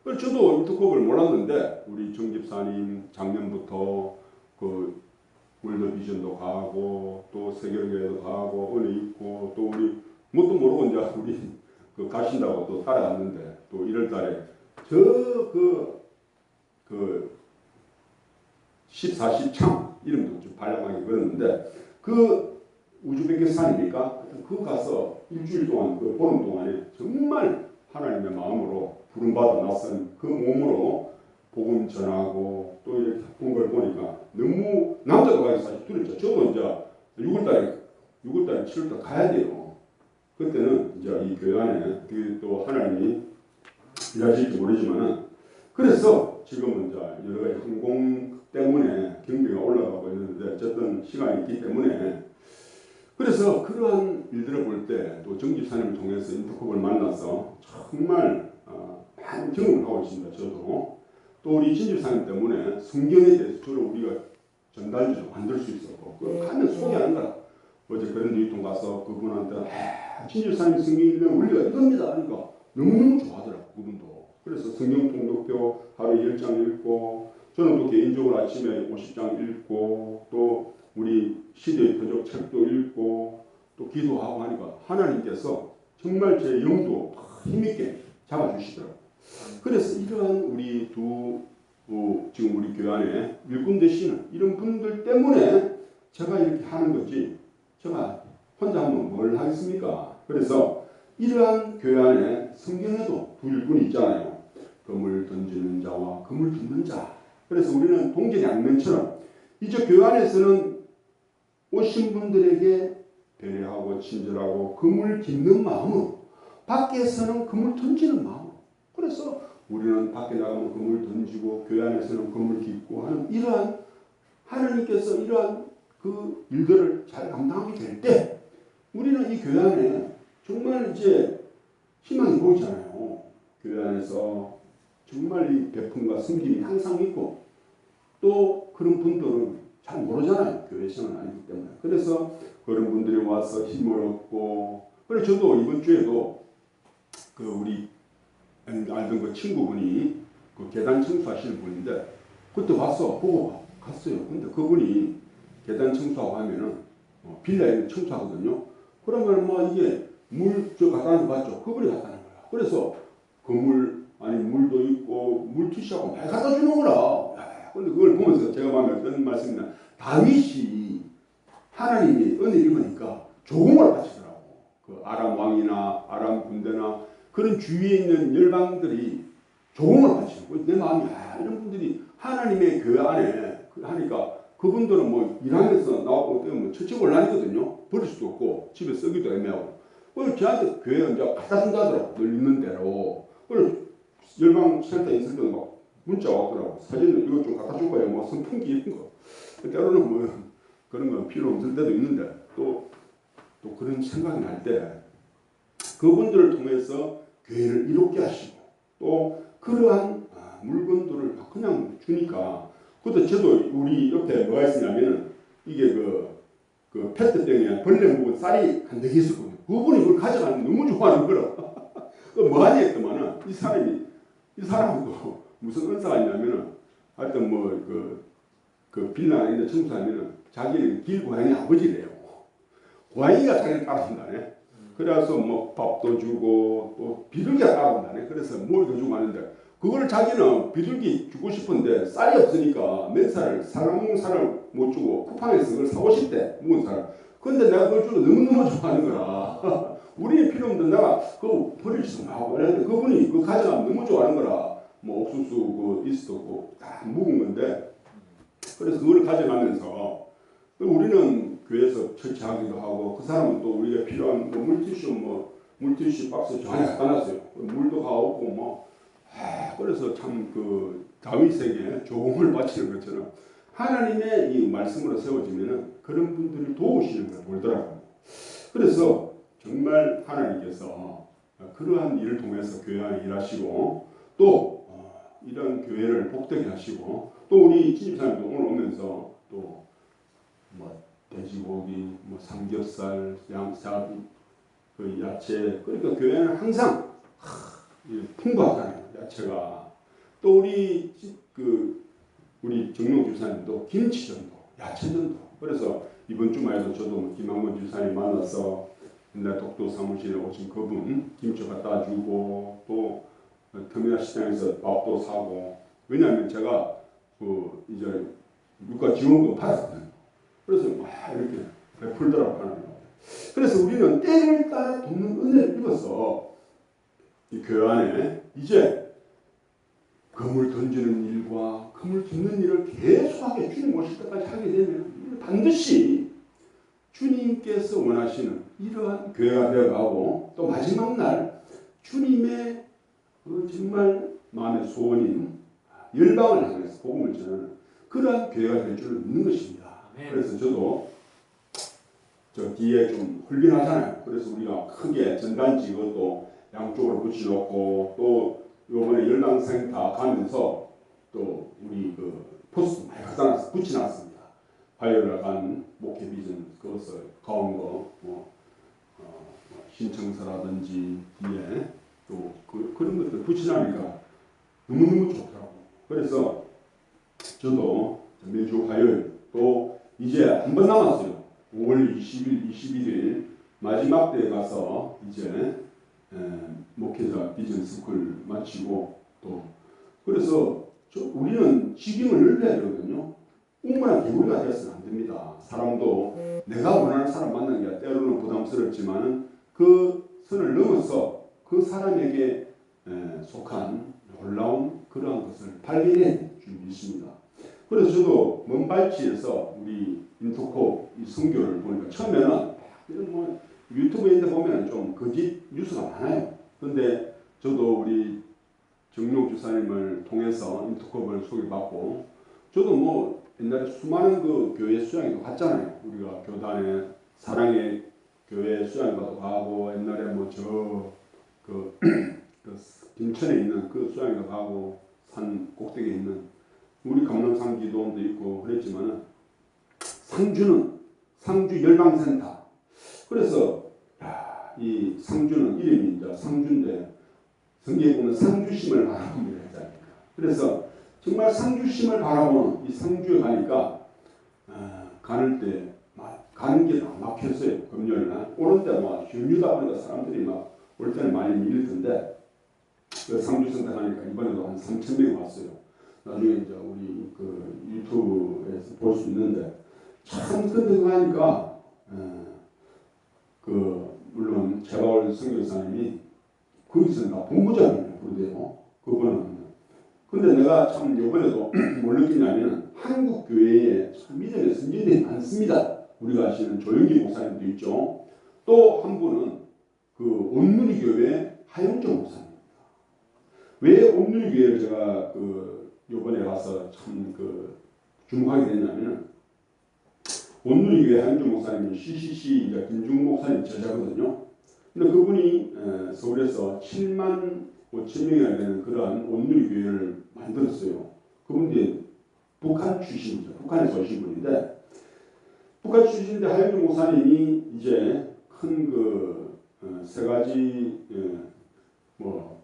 그래서 저도 인터뷰를 몰랐는데 우리 정집사님 작년부터 그 월드비전도 가고 또 세계교회도 가고 은혜 있고 또 우리 뭣도 모르고 이제 우리 그 가신다고 또 따라갔는데 또 1월달에 그 14, 10창 이름도 좀 발령하게 그랬는데 그 우즈베키스탄이니까 그 가서 일주일 동안 그 보는 동안에 정말 하나님의 마음으로 부름받아 나선 그 몸으로 복음 전하고 또 이렇게 본 걸 보니까 너무 남자도 가기 사실 두렵죠. 저도 이제 6월달에 7월달 가야 돼요. 그때는 이제 이 교회 안에 또 하나님이 일하실지 모르지만은 그래서 지금은 이제 여러 가지 항공 때문에 경비가 올라가고 있는데 어쨌든 시간이 있기 때문에 그래서 그러한 일들을 볼 때 또 정집사님을 통해서 인터컵을 만나서 정말 많은 경험을 하고 있습니다. 저도 또 우리 진집사님 때문에 성경에 대해서 주로 우리가 전달지로 만들 수 있었고 그걸 가면 소개하는 거라. 어제 그런 유통 가서 그분한테 진집사님 성경 읽는 원리가 이겁니다 하니까 너무너무 좋아하더라고 그분도. 그래서 성경 통독표 하루에 10장 읽고 저는 또 개인적으로 아침에 50장 읽고 또 우리 시대의 표적 책도 읽고 또 기도하고 하니까 하나님께서 정말 제 영도 힘있게 잡아주시더라고요. 그래서 이러한 우리 지금 우리 교회 안에 일꾼 되시는 이런 분들 때문에 제가 이렇게 하는 거지 제가 혼자 하면 뭘 하겠습니까? 그래서 이러한 교회 안에 성경에도 두 일꾼이 있잖아요. 금을 던지는 자와 금을 듣는 자. 그래서 우리는 동전의 양면처럼 이제 교회 안에서는 오신 분들에게 배려하고 친절하고 금을 깃는 마음으로 밖에서는 금을 던지는 마음. 그래서 우리는 밖에 나가면 금을 던지고 교회 안에서는 금을 깃고 하는 이러한 하나님께서 이러한 그 일들을 잘 감당하게 될 때 우리는 이 교회 안에 정말 이제 희망이 보이잖아요. 교회 안에서 정말 이 베품과 섬김이 항상 있고 또 그런 분들은 잘 모르잖아요. 교회 생활은 아니기 때문에. 그래서 그런 분들이 와서 힘을 얻고 그래서 저도 이번 주에도 그 우리 알던 그 친구분이 그 계단 청소하시는 분인데 그때 와서 보고 갔어요. 근데 그분이 계단 청소하고 하면은 빌라에 청소하거든요. 그러면 뭐 이게 물 저 갖다 놓은 거 맞죠? 그분이 갖다 놓은 거야. 그래서 그물 아니 물도 있고 물티슈하고 많이 갖다 주는 거라. 근데 그걸 보면서 제가 마음에 어떤 말씀이냐 다윗이 하나님이 은혜 입으니까 조공을 바치더라고. 그 아람 왕이나 아람 군대나 그런 주위에 있는 열방들이 조공을 바치는 거예요. 내 마음이 이런 분들이 하나님의 교회 안에 하니까 그분들은 뭐 일하면서 나오고 때문에 처치곤란이거든요. 버릴 수도 없고 집에 쓰기도 애매하고. 그래서 저한테 교회 이제 갖다 준다더라고. 늘 있는 대로. 그래서 열방센터에 있을 때도 막 문자 왔더라고. 사진을 이거 좀 갖다 줄 거예요. 뭐 선풍기 이런 거. 때로는 뭐 그런 건 필요 없을 때도 있는데 또 그런 생각이 날 때 그분들을 통해서 교회를 이롭게 하시고 또 그러한 물건들을 그냥 주니까 그때 저도 우리 옆에 뭐가 있었냐면 이게 그 페트병에 벌레 묵은 쌀이 한 대 있었거든요. 그분이 그걸 가져가는 거 너무 좋아하는 거라. 그 뭐하니 했더만은 이 사람도 무슨 은사가 있냐면은 하여튼 그 빌라 안에 청소하면은 자기는 길 고양이 아버지래요. 고양이가 자기를 따라온다네. 그래서 뭐 밥도 주고 또 비둘기가 따라온다네. 그래서 뭘 더 주고 하는데 그거를 자기는 비둘기 주고 싶은데 쌀이 없으니까 몇 살을 사람 쌀을 못 주고 쿠팡에서 그걸 사고 싶대. 묵은 쌀. 근데 내가 그걸 주고 너무너무 좋아하는 거라. 우리는 필요 없는데 내가 그거 버릴 수도 하고 그랬는데 그분이 그거 가져가면 너무 좋아하는 거라. 뭐 옥수수 그 이스트고 다 묵은 건데 그래서 그걸 가져가면서 우리는 교회에서 처치하기도 하고 그 사람은 또 우리가 필요한 물티슈 박스 저 안에 갖다 놨어요. 물도 가오고 뭐 그래서 참 그 다윗에게 조공을 바치는 것처럼 하나님의 이 말씀으로 세워지면은 그런 분들을 도우시는 걸 보더라고요. 그래서 정말 하나님께서 그러한 일을 통해서 교회 안에 일하시고 또 이런 교회를 복되게 하시고 또 우리 진입사님도 오늘 오면서 또 뭐 돼지고기, 뭐 삼겹살, 양살, 그 야채 그러니까 교회는 항상 풍부하잖아요. 야채가 또 우리 정용 주사님도 김치전도, 야채전도. 그래서 이번 주말에도 저도 김한권 주사님 만나서 옛날 독도 사무실에 오신 그분 김치 갖다 주고 또 터미널 시장에서 밥도 사고 왜냐하면 제가 이제 물가 지원금 받았거든요. 그래서 막 이렇게 베풀더라고 하는 거예요. 그래서 우리는 때를 따라 돕는 은혜를 입어서 이 교회 안에 이제 금을 던지는 일과 금을 줍는 일을 계속하게 주님 오실 때까지 하게 되면 반드시 주님께서 원하시는 이러한 교회가 되어가고 또 마지막 날 주님의 정말 마음의 소원인 열방을 향해서 복음을 전하는 그러한 교회가 될 줄을 믿는 것입니다. 그래서 저도 저 뒤에 좀 훌빈하잖아요. 그래서 우리가 크게 전단지 이것도 양쪽으로 붙여놓고 또 요번에 열방센터 가면서 또 우리 그 포스트 많이 갖다 놨어 붙여놨습니다. 화요일에 간 목회 비전 그것을 가온 거 신청서라든지 뒤에 또 그런 것들 붙여놓으니까 너무너무 좋더라고. 그래서 저도 매주 화요일 또 이제 한 번 남았어요. 5월 20일, 21일 마지막 때에 가서 이제 목회자 비전 스쿨 마치고 또 그래서 우리는 직임을 넓혀야 되거든요. 우물한 개구리가 되어서는 안 됩니다. 사람도 내가 원하는 사람 만나는 게 때로는 부담스럽지만 그 선을 넘어서 그 사람에게 속한 놀라운 그러한 것을 발견해 줄 믿습니다. 그래서 저도 먼 발치에서 우리 인터코 이 선교를 보니까 처음에는 이런 뭐 유튜브에 보면 좀 거짓 뉴스가 많아요. 그런데 저도 우리 정용 주사님을 통해서 인터코를 소개받고 저도 뭐 옛날에 수많은 그 교회 수양회도 갔잖아요. 우리가 교단에 사랑의 교회 수양회도 가고 옛날에 뭐 그 김천에 있는 그 수양회도 가고 산 꼭대기에 있는 우리 감람산 기도원도 있고 그랬지만은 상주 열방센터. 그래서 이 상주는 이름이 이제 상주인데 성경에 보면 상주심을 바라봅니다. 그래서 정말 상주심을 바라보는 이 상주에 가니까 가는 게 다 막혔어요. 금요일 날 오는데 막 휴유다 보니까 사람들이 막 올 때는 많이 밀릴 텐데 그 상주센터 가니까 이번에도 한 3,000명이 왔어요. 나중에 이제 우리 그 유튜브에서 볼 수 있는데 참 근데 하니까 물론 재바울 선교사님이 거기서 나 본부장이에요. 그런데요. 그분은 근데 내가 참 이번에도 뭘 느끼냐면 한국 교회에 참 믿음의 선진들이 많습니다. 우리가 아시는 조영기 목사님도 있죠. 또 한 분은 그 온누리 교회 하영정 목사님입니다. 왜 온누리 교회를 제가 그 이번에 가서 참 그 주목하게 됐냐면 온누리 교회 하영정 목사님은 CCC 이제 김중 목사님 제자거든요. 근데 그분이 서울에서 7만 5천 명이나 되는 그러한 온누리 교회를 만들었어요. 그분이 북한 출신이죠. 북한에서 오신 분인데 북한 출신인데 하영정 목사님이 이제 큰 그 세 가지 뭐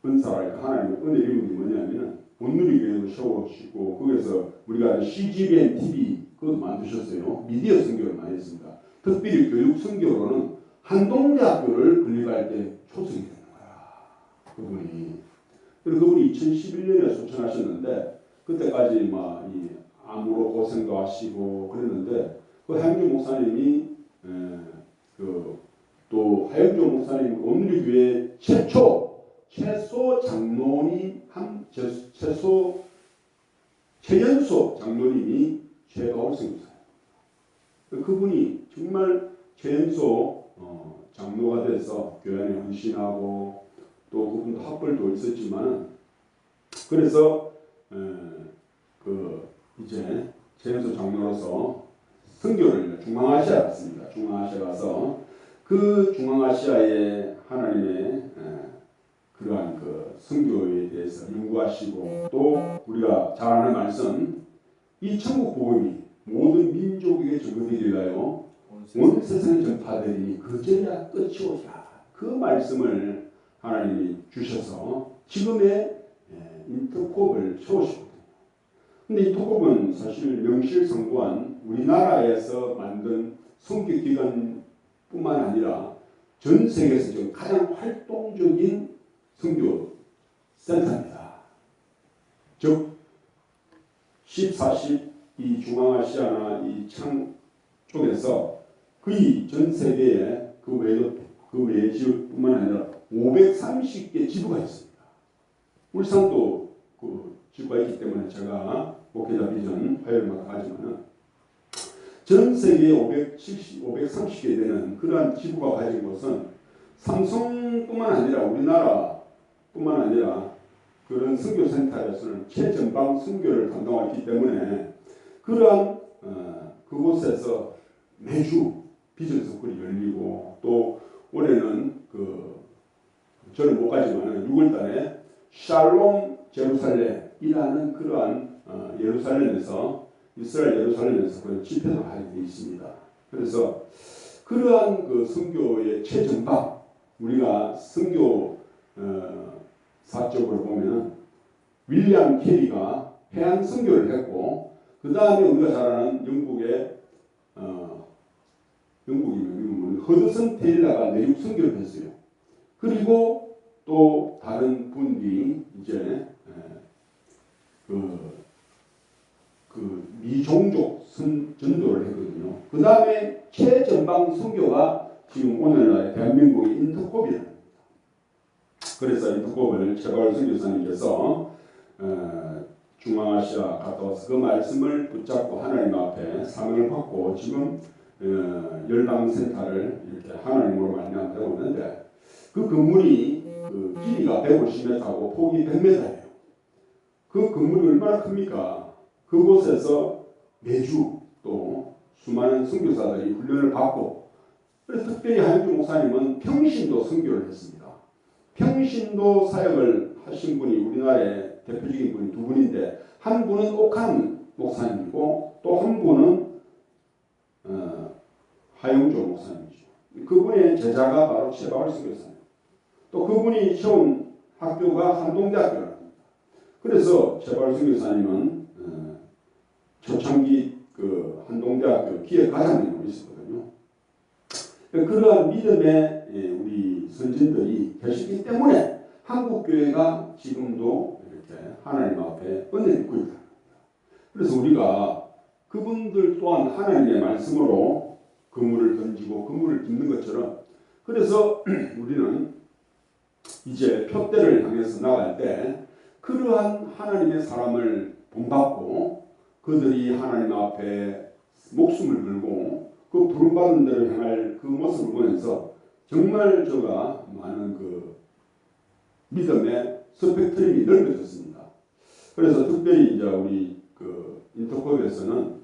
은사랄까 하나님의 은혜 이름이 뭐냐면은 온누리 교회도 세우시고 거기서 우리가 CGN TV 그것도 만드셨어요. 미디어 선교를 많이 했습니다. 특별히 교육 선교로는 한동대학교를 건립할 때 초청이 되는 거야. 그분이. 그래서 그분이 2011년에 소천하셨는데 그때까지 막 이 암으로 고생도 하시고 그랬는데 그 하영정 목사님이 또 하영정 목사님 온누리 교회 최소 장로님 최연소 장로님이 최가올 선교사예요. 그분이 정말 최연소 장로가 돼서 교회 안에 헌신하고 또 그분도 학벌도 있었지만 그래서 이제 최연소 장로로서 선교를 중앙아시아 갔습니다. 중앙아시아 가서 그 중앙아시아의 하나님의 그러한 그 선교에 대해서 연구하시고 또 우리가 잘 아는 말씀 이 천국 복음이 모든 민족에게 전거되기 위하여 온 세상에 전파되리니 그제야 끝이 오리라. 그 말씀을 하나님이 주셔서 지금의 인터콥을 세우시거든요. 근데 인터콥은 사실 명실상부한 우리나라에서 만든 선교기관뿐만 아니라 전 세계에서 지금 가장 활동적인 선교 센터입니다. 즉 14십 이 중앙아시아나 이 창 쪽에서 거의 전 세계에 그 외 지역뿐만 아니라 530개 지부가 있습니다. 울산도 그 지부가 있기 때문에 제가 목회자 비전 화요일마다 가지만은 전 세계에 530개 되는 그러한 지부가 가진 것은 삼성뿐만 아니라 우리나라뿐만 아니라 그런 선교센터에서는 최전방 선교를 담당하기 때문에 그러한 그곳에서 매주 비전 서클이 열리고 또 올해는 저는 못 가지만 6월달에 샬롬 제루살렘이라는 그러한 예루살렘에서 이스라엘 예루살렘에서 그 집회를 하게 되어 있습니다. 그래서 그러한 그 선교의 최전방 우리가 선교 사적으로 보면 윌리엄 캐리가 해안 선교를 했고 그 다음에 우리가 잘 아는 영국이면 허드슨 테일러가 내륙 선교를 했어요. 그리고 또 다른 분이 이제 미종족 전도를 했거든요. 그 다음에 최전방 선교가 지금 오늘날 대한민국의 인터콥이랍니다. 그래서 인터콥을 최가월 선교사님께서 중앙아시아 갔다 와서 그 말씀을 붙잡고 하나님 앞에 사명을 받고 지금 열방센터를 이렇게 하나님으로 말미암아 오는데 그 건물이 그 길이가 150m고 폭이 100m예요. 그 건물이 얼마나 큽니까? 그곳에서 매주 또 수많은 선교사들이 훈련을 받고 그래서 특별히 하영주 목사님은 평신도 선교를 했습니다. 평신도 사역을 하신 분이 우리나라의 대표적인 분이 두 분인데 한 분은 옥한 목사님이고 또 한 분은 하영조 목사님이죠. 그분의 제자가 바로 최가월 선교사님. 또 그분이 세운 학교가 한동대학교랍니다. 그래서 최가월 선교사님은 초창기 그 한동대학교 기획과장으로 있었거든요. 그러한 믿음의 우리 선진들이 계시기 때문에 한국교회가 지금도 이렇게 하나님 앞에 은혜를 구입합니다. 그래서 우리가 그분들 또한 하나님의 말씀으로 그물을 던지고 그물을 짚는 것처럼 그래서 우리는 이제 표대를 향해서 나갈 때 그러한 하나님의 사람을 본받고 그들이 하나님 앞에 목숨을 걸고 그 부름받은 대로 행할 그 모습을 보면서 정말 제가 많은 그 믿음의 스펙트럼이 넓어졌습니다. 그래서 특별히 이제 우리 그 인터컵에서는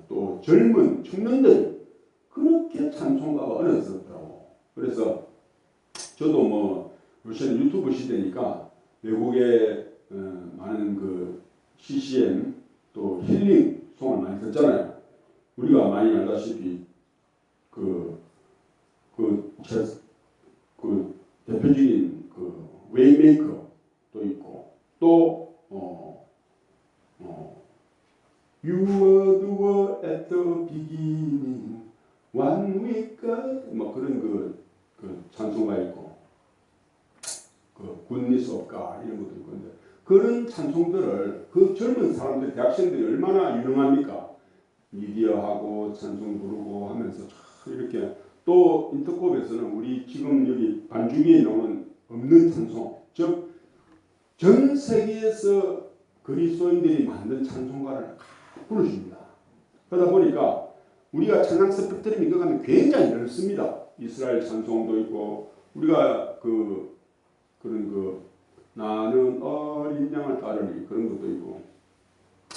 또 젊은 청년들이 그렇게 찬송가가 어렵더라고. 그래서 저도 뭐 요새는 유튜브 시대니까 외국의 많은 그 CCM 또 힐링 송을 많이 듣잖아요. 우리가 많이 알다시피 그 대표적인 그 웨이메이커도 있고 또 You were the word at the beginning, one with God 뭐 그런 그 찬송가 있고 그 Goodness of God 이런 것도 있고 그런 찬송들을 그 젊은 사람들 대학생들이 얼마나 유능합니까? 미디어하고 찬송 부르고 하면서 이렇게 또 인터컵에서는 우리 지금 여기 반주기에 나오는 없는 찬송 즉 전 세계에서 그리스도인들이 만든 찬송가를 부르십니다. 그러다 보니까 우리가 찬양 스펙트럼이 그가면 굉장히 넓습니다. 이스라엘 찬송도 있고 우리가 그런 나는 어린 양을 따르니 그런 것도 있고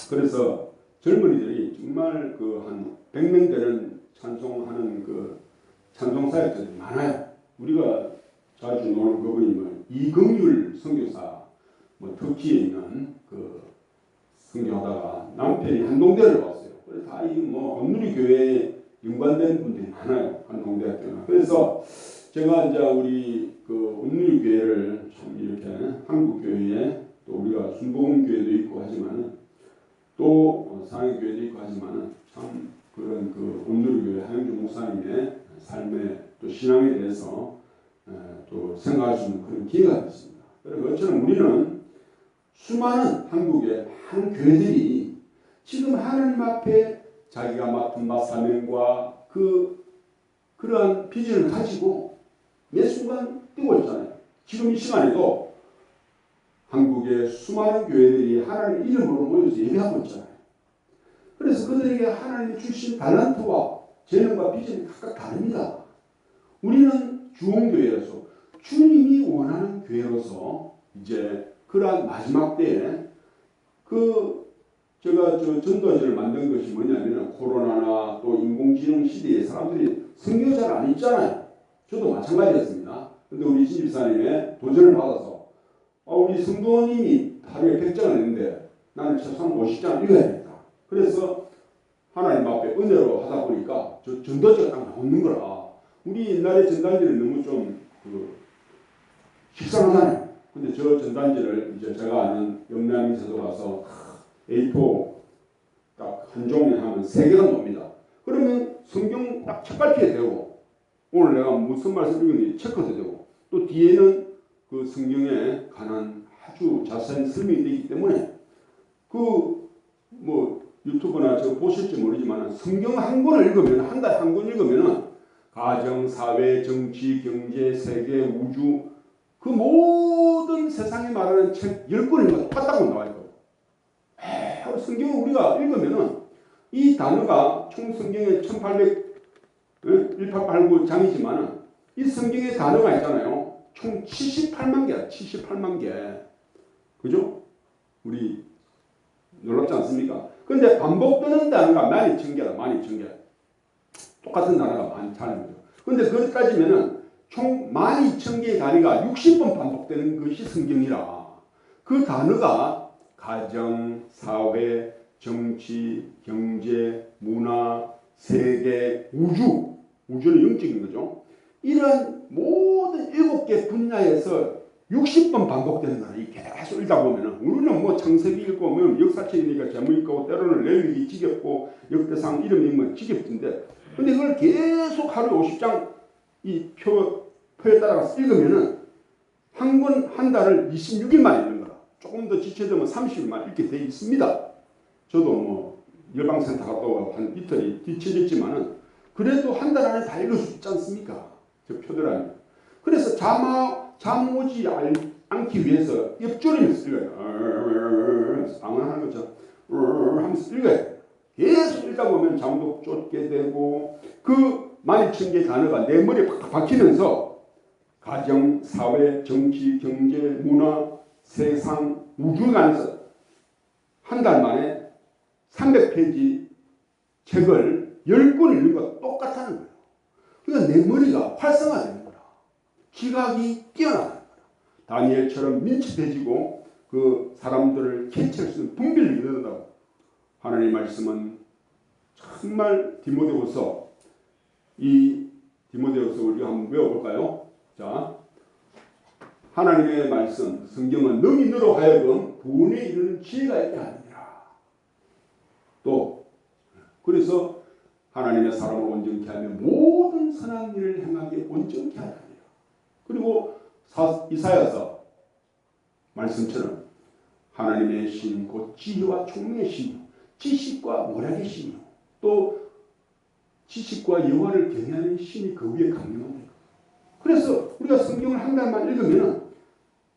그래서 젊은이들이 정말 한 100명 되는 찬송하는 그 찬송 사역들이 많아요. 우리가 자주 노는 그분이 뭐 이경률 선교사 뭐 터키에 있는 그 선교하다가 남편이 한동대를 왔어요. 그래서 다 이 뭐 온누리 교회에 연관된 분들이 많아요. 한동대학교는. 그래서 제가 이제 우리 그 온누리 교회를 참 이렇게 한국 교회에 또 우리가 순복음 교회도 있고 하지만은 또 상해 교회도 있고 하지만은 참 그런 그 온누리 교회 하영주 목사님의 삶의 또 신앙에 대해서 또 생각할 수 있는 그런 기회가 됐습니다. 그리고 저는 우리는 수많은 한국의 많은 교회들이 지금 하나님 앞에 자기가 맡은 사명과 그러한 비전을 가지고 매 순간 뛰고 있잖아요. 지금 이 시간에도 한국의 수많은 교회들이 하나님의 이름으로 모여서 예배하고 있잖아요. 그래서 그들에게 하나님이 주신 달란트와 재능과 비전이 각각 다릅니다. 우리는 주홍교회로서 주님이 원하는 교회로서 이제 그러한 마지막 때에 제가 전도지를 만든 것이 뭐냐면 코로나나 또 인공지능 시대에 사람들이 성경 잘 안 읽잖아요. 저도 마찬가지였습니다. 근데 우리 진집사님의 도전을 받아서 우리 성도님이 하루에 100장을 했는데 나는 최소한 50장을 읽어야겠다. 그래서 하나님 앞에 은혜로 하다 보니까 저 전도지가 딱 나오는 거라. 우리 옛날에 전단지는 너무 좀 식상하잖아요. 근데 저 전단지를 이제 제가 아는 영남에서도 가서 A4 딱 한 종에 하면 3개가 나옵니다. 그러면 성경 딱 책갈피에 되고 오늘 내가 무슨 말씀 읽었는지 체크도 되고 또 뒤에는 그 성경에 관한 아주 자세한 설명이 되기 때문에 뭐 유튜브나 저 보실지 모르지만 성경 한 권을 읽으면 한 달에 한 권 읽으면은 가정, 사회, 정치, 경제, 세계, 우주 그 모든 세상에 말하는 책 10권이 똑같다고 나와 있거든요. 성경을 우리가 읽으면은 이 단어가 총 성경에 1889장이지만은 이 성경의 단어가 있잖아요. 총 78만 개야. 78만 개. 그죠? 우리 놀랍지 않습니까? 근데 반복되는 단어가 12,000개다. 12,000개. 똑같은 단어가 많다는 거죠. 근데 그걸 따지면은 총 12,000개의 단위가 60번 반복되는 것이 성경이라. 그 단어가 가정, 사회, 정치, 경제, 문화, 세계, 우주는 영적인 거죠. 이런 모든 7개 분야에서 60번 반복되는 거야. 이 계속 읽다 보면은 우리는 뭐 창세기 읽고 뭐 역사책이니까 제목 읽고 때로는 레위기 지겹고 역대상 이름 읽으면 지겹던데 근데 그걸 계속 하루에 50장 이 표에 따라서 읽으면은 한 달을 26일만 읽는 거라. 조금 더 지체되면 30일만 읽게 돼 있습니다. 저도 뭐 열방센터 갔다 오고 한 이틀이 뒤쳐졌지만은 그래도 한 달 안에 다 읽을 수 있지 않습니까? 저 표들 안에. 그래서 잠 오지 않기 위해서 옆조리면서 읽어요. 방언하는 것처럼 하면서 읽어요. 계속 읽다 보면 잠도 쫓게 되고 그 12,000개 단어가 내 머리에 팍 박히면서 가정, 사회, 정치, 경제, 문화, 세상, 우주에 관해서 한 달 만에 300페이지 책을 10권을 읽는 거 똑같다는 거예요. 그러니까 내 머리가 활성화되는 거라. 지각이 뛰어나는 거라. 다니엘처럼 민첩해지고 그 사람들을 캐치할 수 있는 분별력이 늘어난다고. 하나님의 말씀은 정말 디모데후서, 이 디모데후서 우리가 한번 외워볼까요? 자, 하나님의 말씀, 성경은 능히 너로 하여금 구원에 이르는 지혜가 있게 하느니라. 또 그래서 하나님의 사람을 온전케 하며 모든 선한 일을 행하게 온전케 하느니라. 그리고 이사야서 말씀처럼 하나님의 신 곧 지혜와 총명의 신이요 지식과 모략의 신이요 또 지식과 여호와를 경외하는 신이 그 위에 강림합니다. 그래서 우리가 성경을 한 달만 읽으면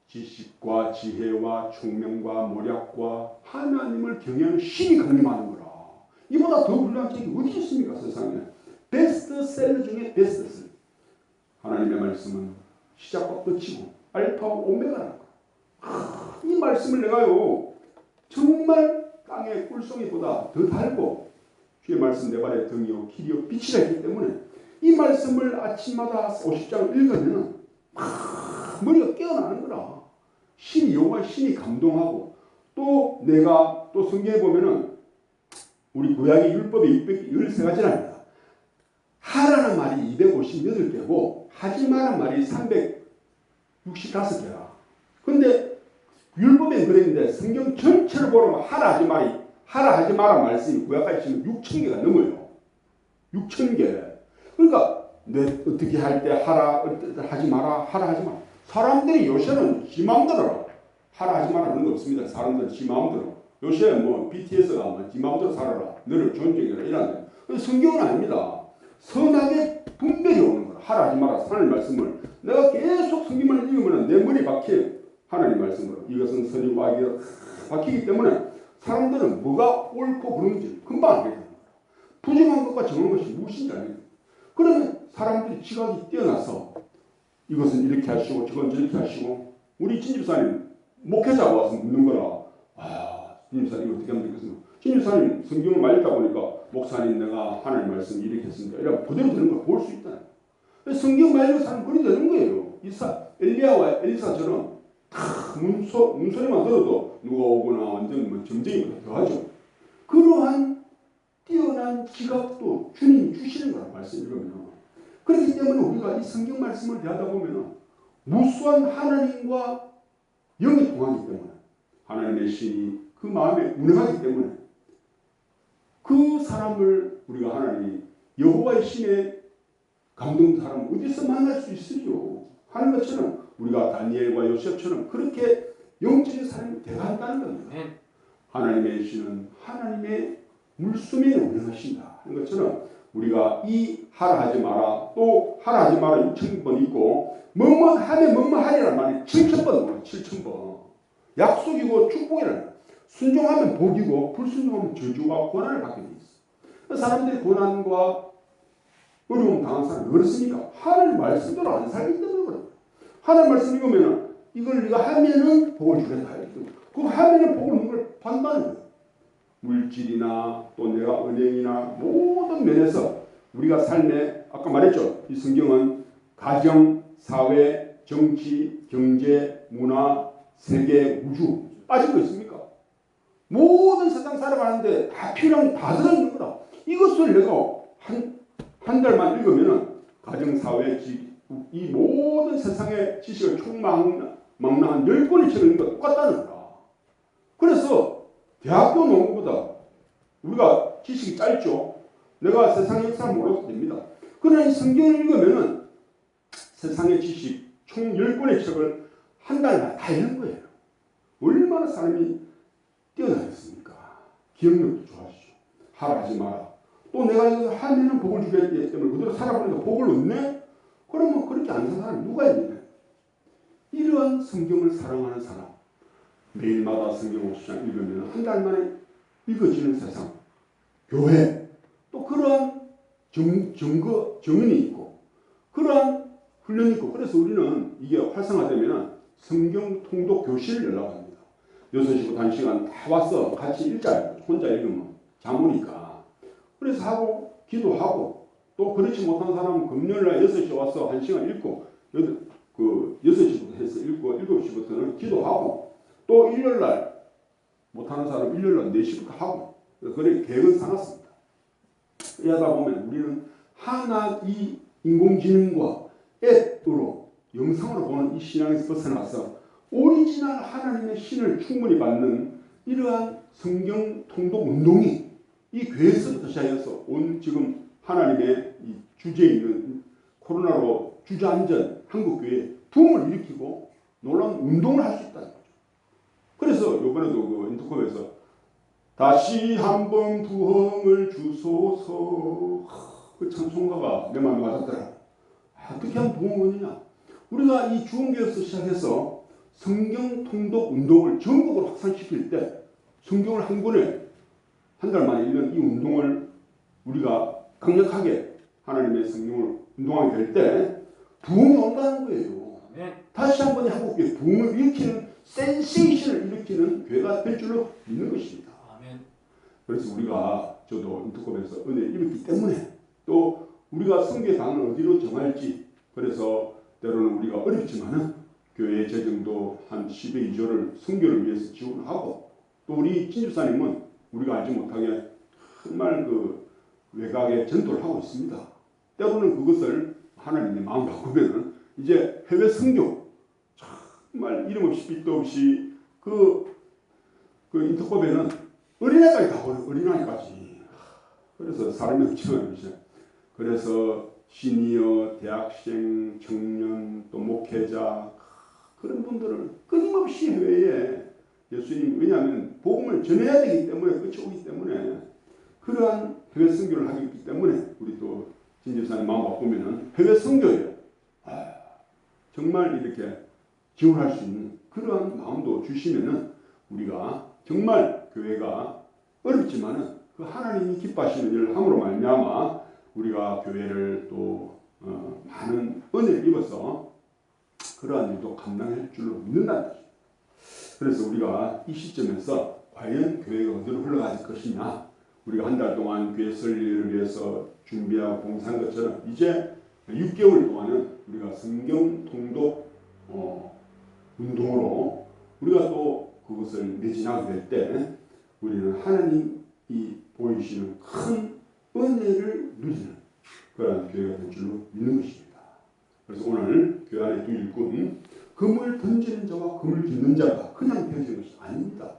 지식과 지혜와 총명과 모략과 하나님을 경외하는 신이 강림하는 거라. 이보다 더 훌륭한 책이 어디 있습니까 세상에. 베스트셀러 중에 베스트셀러. 하나님의 말씀은 시작과 끝이고 알파와 오메가라는 거야. 이 말씀을 내가요 정말 땅의 꿀송이보다 더 달고 주의 말씀 내 발의 등이요 길이요 빛이라 했기 때문에 이 말씀을 아침마다 50장을 읽으면 머리가 깨어나는 거라. 신이 여호와 신이 감동하고 또 내가 또 성경에 보면은 우리 구약의 율법이 13가지랍니다. 하라는 말이 258개고 하지 마라는 말이 365개라. 근데 율법에 그랬는데 성경 전체를 보면 하라 하지 마라 말씀이 구약까지 지금 6,000개가 넘어요. 6,000개. 그러니까 내 어떻게 할 때 하라 하지 마라 하라 하지 마라. 사람들이 요새는 지 마음대로 하라 하지 마라 그런 거 없습니다. 사람들은 지 마음대로. 요새 뭐 BTS가 뭐 지 마음대로 살아라. 너를 존중해라 이란데. 성경은 아닙니다. 선하게 분별이 오는 거라. 하라 하지 마라 하나님 말씀을 내가 계속 성경만 읽으면 내 머리 박혀. 하나님 말씀으로 이것은 선이고 악이라 박히기 때문에 사람들은 뭐가 옳고 그른지 금방 알게 됩니다. 부정한 것과 정한 것이 무엇인지 알게 됩니다. 그러면 사람들이 지각이 뛰어나서 이것은 이렇게 하시고 저건 저렇게 하시고 우리 진집사님 목회자가 와서 묻는 거라. 진집사님 이거 어떻게 하면 되겠습니까? 진집사님 성경을 많이 읽다 보니까 목사님 내가 하나님 말씀 이렇게 했습니다. 이러면 그대로 되는 걸 볼 수 있다. 성경 많이 읽는 사람은 그리 되는 거예요. 엘리야와 엘리사처럼 문소리만 들어도 누가 오거나 완전 뭐 점쟁이보다 더하죠. 그러한 뛰어난 지각도 주님이 주시는 거라 말씀 읽으면. 그렇기 때문에 우리가 이 성경 말씀을 대하다 보면 무수한 하나님과 영이 통하기 때문에 하나님의 신이 그 마음에 운행하기 때문에 그 사람을 우리가 하나님이 여호와의 신에 감동된 사람을 어디서 만날 수 있으리요 하는 것처럼 우리가 다니엘과 요셉처럼 그렇게 영적인 사람이 되어간다는 겁니다. 하나님의 신은 하나님의 물수면에 운행하신다 하는 것처럼 우리가 이 하라 하지 마라 또 하라 하지 마라 6,000번 있고 뭐뭐 하면 뭐뭐 하리라는 말이 7,000번 7,000번 약속이고 축복이라는 거야. 순종하면 복이고 불순종하면 저주와 고난을 받게 돼 있어. 사람들이 고난과 어려움 당한 사람이 그렇습니까? 하나님 말씀대로 안 살기 때문에 그래. 하나님 말씀 읽으면 이걸 네가 하면은 복을 주겠다. 그거 하면은 복을 먹는 걸 판단하는 거예요. 물질이나 또 내가 은행이나 모든 면에서 우리가 삶에 아까 말했죠. 이 성경은 가정, 사회, 정치, 경제, 문화, 세계, 우주 빠진 거 있습니까? 모든 세상 살아가는데 다 필요한 게 다 들어있는 거다. 이것을 내가 한 달만 읽으면은 가정, 사회, 이 모든 세상의 지식을 총망라한 10권의 책을 읽는 거 똑같다는 거다. 그래서 대학교 농구보다 우리가 지식이 짧죠. 내가 세상의 역사를 몰라도 됩니다. 그러나 이 성경을 읽으면은 세상의 지식 총 10권의 책을 한 달만 다 읽는 거예요. 얼마나 사람이 뛰어나겠습니까? 기억력도 좋아지죠. 하라 하지 마라. 또 내가 이거 하면은 복을 주겠기 때문에 그대로 살아보니까 복을 얻네? 그러면 그렇게 안 사는 사람이 누가 있느냐? 이러한 성경을 사랑하는 사람, 매일마다 성경 50장 읽으면 한 달 만에 읽어지는 세상, 교회, 또 그러한 정인이 있고 그러한 훈련이 있고, 그래서 우리는 이게 활성화되면 성경 통독 교실을 연락합니다. 6시부터 1시간 다 와서 같이 읽자. 혼자 읽으면 잠 오니까. 그래서 하고 기도하고, 또 그렇지 못한 사람은 금요일날 6시에 와서 1시간 읽고, 6시부터 해서 읽고 7시부터는 기도하고, 또 일요일날 못하는 사람은 일요일날 4시부터 하고, 그렇게 계획은 사놨습니다. 이러다 보면 우리는 하나 이 인공지능과 앱으로 영상으로 보는 이 신앙에서 벗어나서 오리지널 하나님의 신을 충분히 받는 이러한 성경 통독 운동이 이 교회에서부터 시작해서 온 지금 하나님의 이 주제에 있는 코로나로 주저앉은 한국교회에 붐을 일으키고 놀라운 운동을 할 수 있다는 거죠. 그래서 이번에도 그 인터콤에서 다시 한번 부흥을 주소서, 그 찬송가가 내 마음에 와닿더라. 어떻게 하면 부흥을 하느냐. 우리가 이 주원교회에서 시작해서 성경 통독 운동을 전국으로 확산시킬 때 성경을 한 권에 한 달 만에 읽는 이 운동을 우리가 강력하게 하나님의 성경을 운동하게 될 때 부흥이 온다는 거예요. 다시 한 번에 한국교회 부흥을 일으키는 센세이션을 일으키는 교회가 될 줄로 믿는 것입니다. 그래서 우리가 저도 인터콤에서 은혜를 입었기 때문에, 또 우리가 성교의 방을 어디로 정할지, 그래서 때로는 우리가 어렵지만은 교회 재정도 한 10의 2조를 성교를 위해서 지원하고, 또 우리 진주사님은 우리가 알지 못하게 정말 그 외곽에 전도를 하고 있습니다. 때로는 그것을 하나님의 마음 바꾸면은 이제 해외 선교, 정말 이름 없이 빛도 없이 그 인터컵에는 어린애까지 다 보는, 어린아이까지. 그래서 사람이 없지만, 그래서 시니어, 대학생, 청년, 또 목회자, 그런 분들을 끊임없이 해외에 예수님, 왜냐하면 복음을 전해야 되기 때문에, 끝이 오기 때문에, 그러한 해외 선교를 하기 때문에 우리 또 진집사님 마음 바꾸면은 해외 선교예요. 정말 이렇게 지원할 수 있는 그러한 마음도 주시면은 우리가 정말 교회가 어렵지만은 그 하나님이 기뻐하시는 일을 함으로 말미암아 우리가 교회를 또 많은 은혜를 입어서 그러한 일도 감당할 줄로 믿는다는 것입니다. 그래서 우리가 이 시점에서 과연 교회가 어디로 흘러갈 것이냐, 우리가 한 달 동안 교회 설립을 위해서 준비하고 봉사한 것처럼 이제 6개월 동안은 우리가 성경 통독 운동으로 우리가 또 그것을 매진하게 될 때 우리는 하나님이 보이시는 큰 은혜를 누리는 그런 교회가 될 줄로 믿는 것입니다. 그래서 오늘 교회 안의 두 일꾼, 금을 던지는 자와 금을 깃는 자가 그냥 되어지는 것이 아닙니다.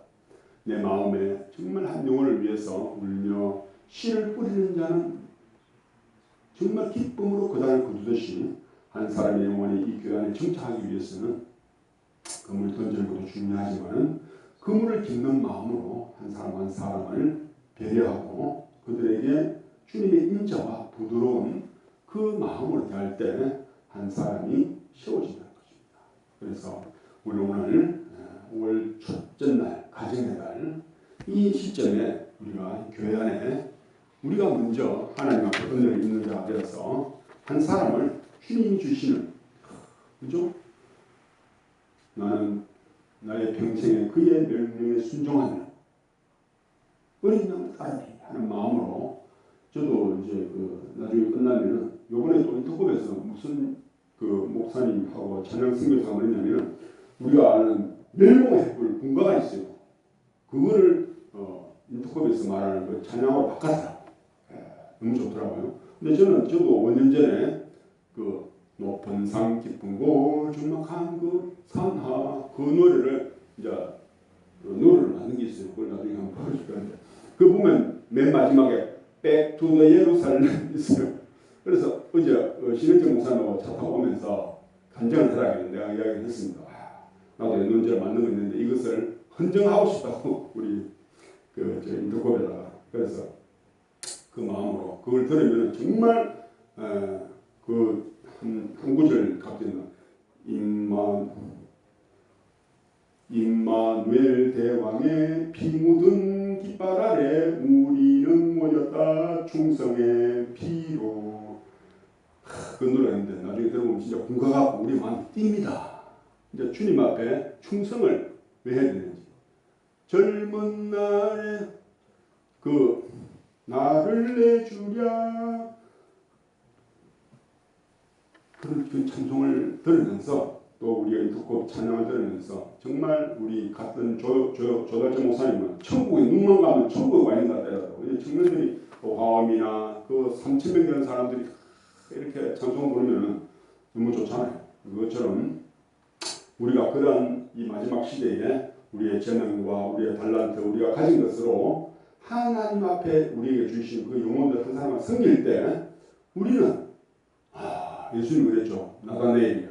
내 마음에 정말 한 영혼을 위해서 울며 씨를 뿌리는 자는 정말 기쁨으로 그 땅을 거두듯이 한 사람의 영혼이 이 교회 안에 정착하기 위해서는 금을 던지는 것도 중요하지만 그물을 깃는 마음으로 한 사람 한 사람을 배려하고 그들에게 주님의 인자와 부드러운 그 마음으로 대할 때 한 사람이 세워진다는 것입니다. 그래서 우리 오늘 5월 첫째 날, 가정의 날, 이 시점에 우리가 교회 안에 우리가 먼저 하나님 앞에 은혜를 입는 자가 되어서 한 사람을 주님이 주시는, 그죠? 나는 나의 평생에 그의 명령에 순종하며 어린 양을 따르리 하는 마음으로, 저도 이제 나중에 끝나면은 요번에 또 인터컵에서 무슨 그 목사님하고 찬양 선교사가 뭐냐면은 우리가 아는 멸공의 횃불 군가가 있어요. 그거를 인터컵에서 말하는 그 찬양으로 바꿨더라고요. 너무 좋더라고요. 근데 저도 5년 전에 그 높은 산 깊은 곳 주막한 그 산하 그 노래를 이제 노래를 만든 게 있어요. 그걸 나중에 한번 보여줄 건데 그 보면 맨 마지막에 Back to the Jerusalem 있어요. 그래서 어제 신현정 목사님하고 차 타고 오면서 간증을 해라길래 내가 이야기를 했습니다. 나도 연론제를 만든 거 있는데 이것을 헌정하고 싶다고 우리 저 인터컵에다가. 그래서 그 마음으로 그걸 들으면 정말 그 한 구절 갑자기 임만 임마누엘 대왕의 피 묻은 깃발 아래 우리는 모였다 충성의 피로. 그 노래인데 나중에 들어보면 진짜 공가가 우리 마음 뜁니다. 이제 주님 앞에 충성을 왜 해야 되는지. 젊은 날에 그 나를 내주랴 그 찬송을 들으면서 또 우리가 듣고 찬양을 들으면서 정말 우리 같은 조달재 목사님은 천국에 눈만 가면 천국에 와 있는 것 같더라고요. 청년들이 화엄이나 그 3,000명 되는 사람들이 이렇게 찬송을 부르면 너무 좋잖아요. 그것처럼 우리가 그런 이 마지막 시대에 우리의 재능과 우리의 달란트 우리가 가진 것으로 하나님 앞에 우리에게 주신 그 영혼들 한 사람을 섬길 때 우리는 예수님 그랬죠. 나다나엘이야.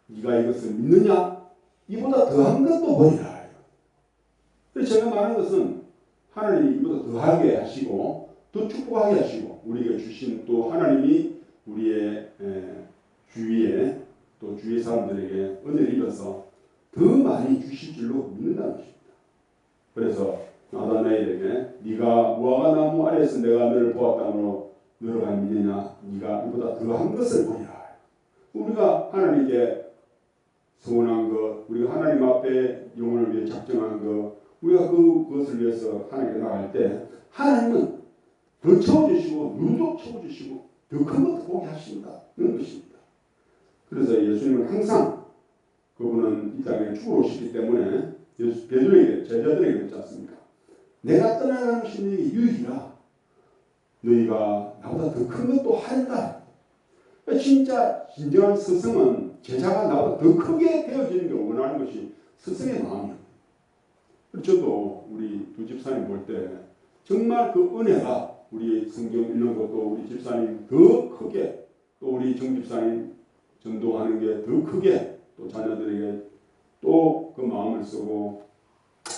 네가 이것을 믿느냐? 이보다 더한 것도 버리라. 그래서 제가 말하는 것은 하나님이 이보다 더하게 하시고 더 축복하게 하시고 우리에게 주신 또 하나님이 우리의 주위에 또 주위 사람들에게 은혜를 입어서 더 많이 주실 줄로 믿는다는 것입니다. 그래서 나다나엘에게 네가 무화과 나무 아래에서 내가 너를 보았다므로 너를 안 믿느냐? 네가 이보다 더한 것을 보리라. 우리가 하나님께 서원한 것, 우리가 하나님 앞에 영혼을 위해 작정한 것, 우리가 그것을 위해서 하나님께 나갈 때 하나님은 더 채워주시고 유독 채워주시고 더 큰 것도 보게 하신다는 것입니다. 그래서 예수님은 항상 그분은 이 땅에 죽으러 오시기 때문에 베드로에게 제자들에게 그랬지 않습니까? 내가 떠나가는 것이 너에게 유익이라 너희가 나보다 더 큰 것도 하리라. 진짜 진정한 스승은 제자가 나보다 더 크게 되어지는 게 원하는 것이 스승의 마음이에요. 저도 우리 두 집사님 볼 때 정말 그 은혜가 우리 성경 읽는 것도 우리 집사님 더 크게 또 우리 정 집사님 전도하는 게 더 크게 또 자녀들에게 또 그 마음을 쓰고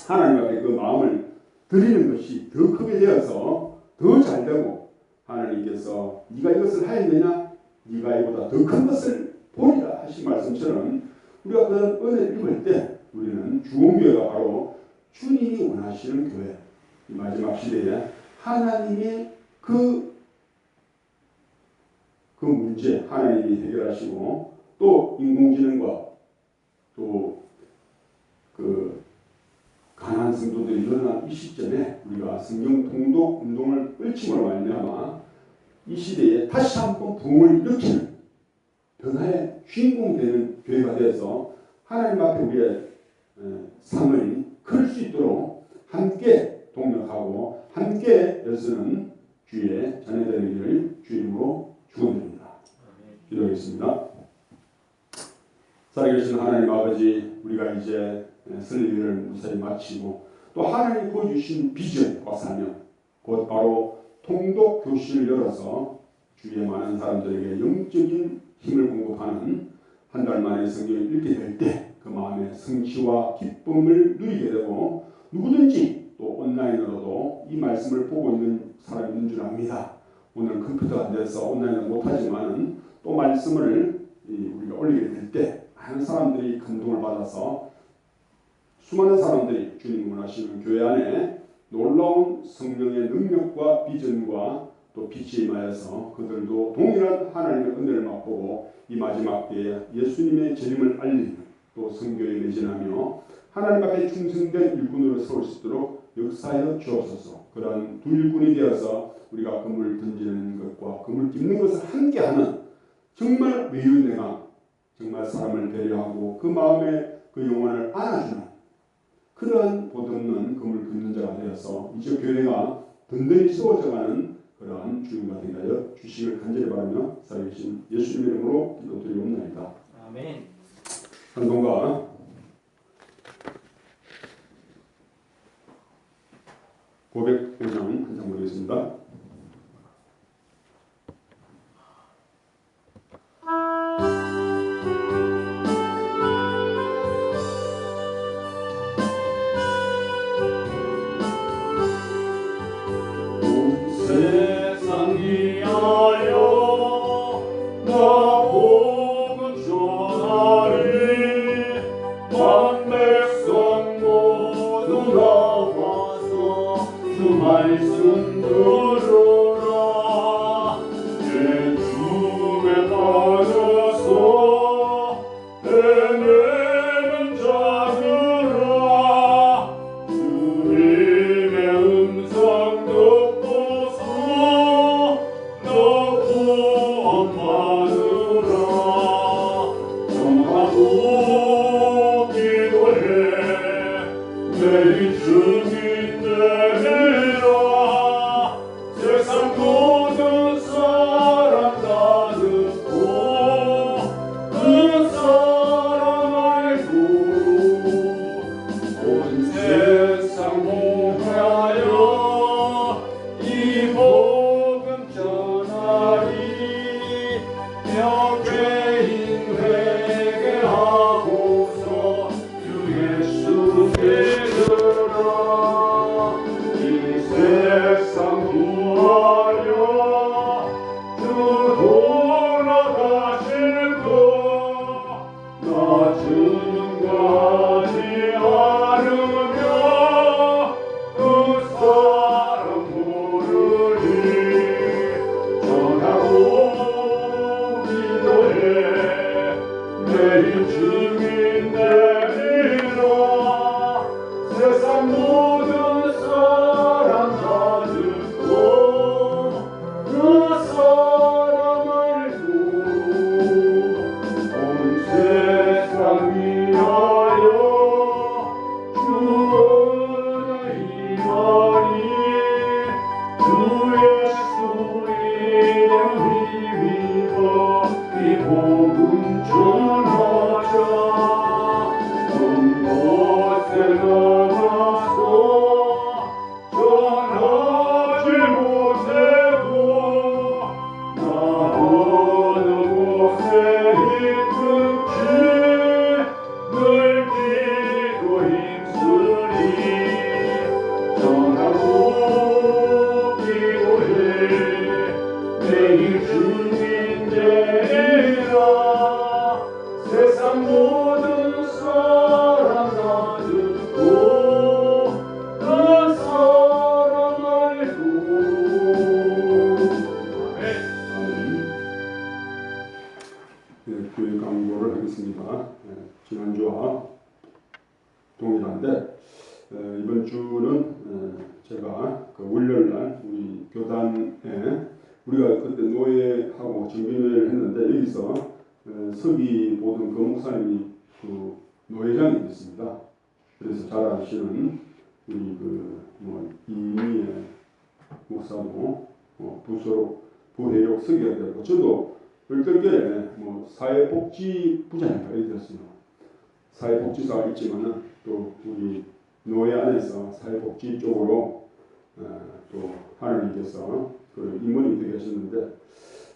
하나님 앞에 그 마음을 드리는 것이 더 크게 되어서 더 잘되고 하나님께서 네가 이것을 하였느냐? 네가 이보다 더 큰 것을 보리라 하신 말씀처럼 우리가 그런 은혜를 입을 때 우리는 주원교회가 바로 주님이 원하시는 교회, 이 마지막 시대에 하나님의 그 문제 하나님이 해결하시고 또 인공지능과 또 그 가난한 성도들이 일어난 이 시점에 우리가 성경 통독 운동을 펼침으로 말미암아 이 시대에 다시 한번 부흥을 일으키는 변화의 주인공이 되는 교회가 되어서 하나님 앞에 우리의 삶을 클 수 있도록 함께 동력하고 함께 애쓰는 주의 자녀들에게를 주임으로 축원드립니다. 기도하겠습니다. 살아계신 하나님 아버지, 우리가 이제 설교를 무사히 마치고 또 하나님 보여주신 비전과 사명, 곧 바로 통독 교실을 열어서 주위에 많은 사람들에게 영적인 힘을 공급하는 한 달 만에 성경을 읽게 될 때 그 마음의 성취와 기쁨을 누리게 되고 누구든지 또 온라인으로도 이 말씀을 보고 있는 사람이 있는 줄 압니다. 오늘 컴퓨터가 안 돼서 온라인은 못하지만 또 말씀을 우리가 올리게 될 때 많은 사람들이 감동을 받아서 수많은 사람들이 주님 원하시는 교회 안에 놀라운 성령의 능력과 비전과 또 빛이 임하여서 그들도 동일한 하나님의 은혜를 맛보고 이 마지막 때에 예수님의 재림을 알리는 또 선교에 매진하며 하나님 앞에 충성된 일꾼으로 세울 수 있도록 역사하여 주옵소서. 그러한 두 일꾼이 되어서 우리가 그물 던지는 것과 그물 찝는 것을 함께하는 정말 외유내가 정말 사람을 배려하고 그 마음에 그 영혼을 안아주는 그러한 보듬는 그물 긋는 자가 되어서 이제 교회가 든든히 세워져가는 그러한 주님과 되게 하여 주시길 간절히 바라며 살아계신 예수님의 이름으로 기도드리옵나이다. 아멘. 한동과 고백 영상 한장 보겠습니다. 세상 위하여 나 복음 전하리 교회 광고를 하겠습니다. 지난주와 동일한데 이번 주는 제가 그 월요일날 우리 교단에 우리가 그때 노예하고 정기노예를 했는데 여기서 서기 보던 그 목사님이 그 노회장이 됐습니다. 그래서 잘 아시는 우리 이미애 목사도 부회역 서기가 되고 저도 얼떨결에 사회복지부장인가 이렇게 됐어요. 사회복지사가 있지만은 또 우리 노예 안에서 사회복지 쪽으로 또 하나님께서 그 임원이 되게 하셨는데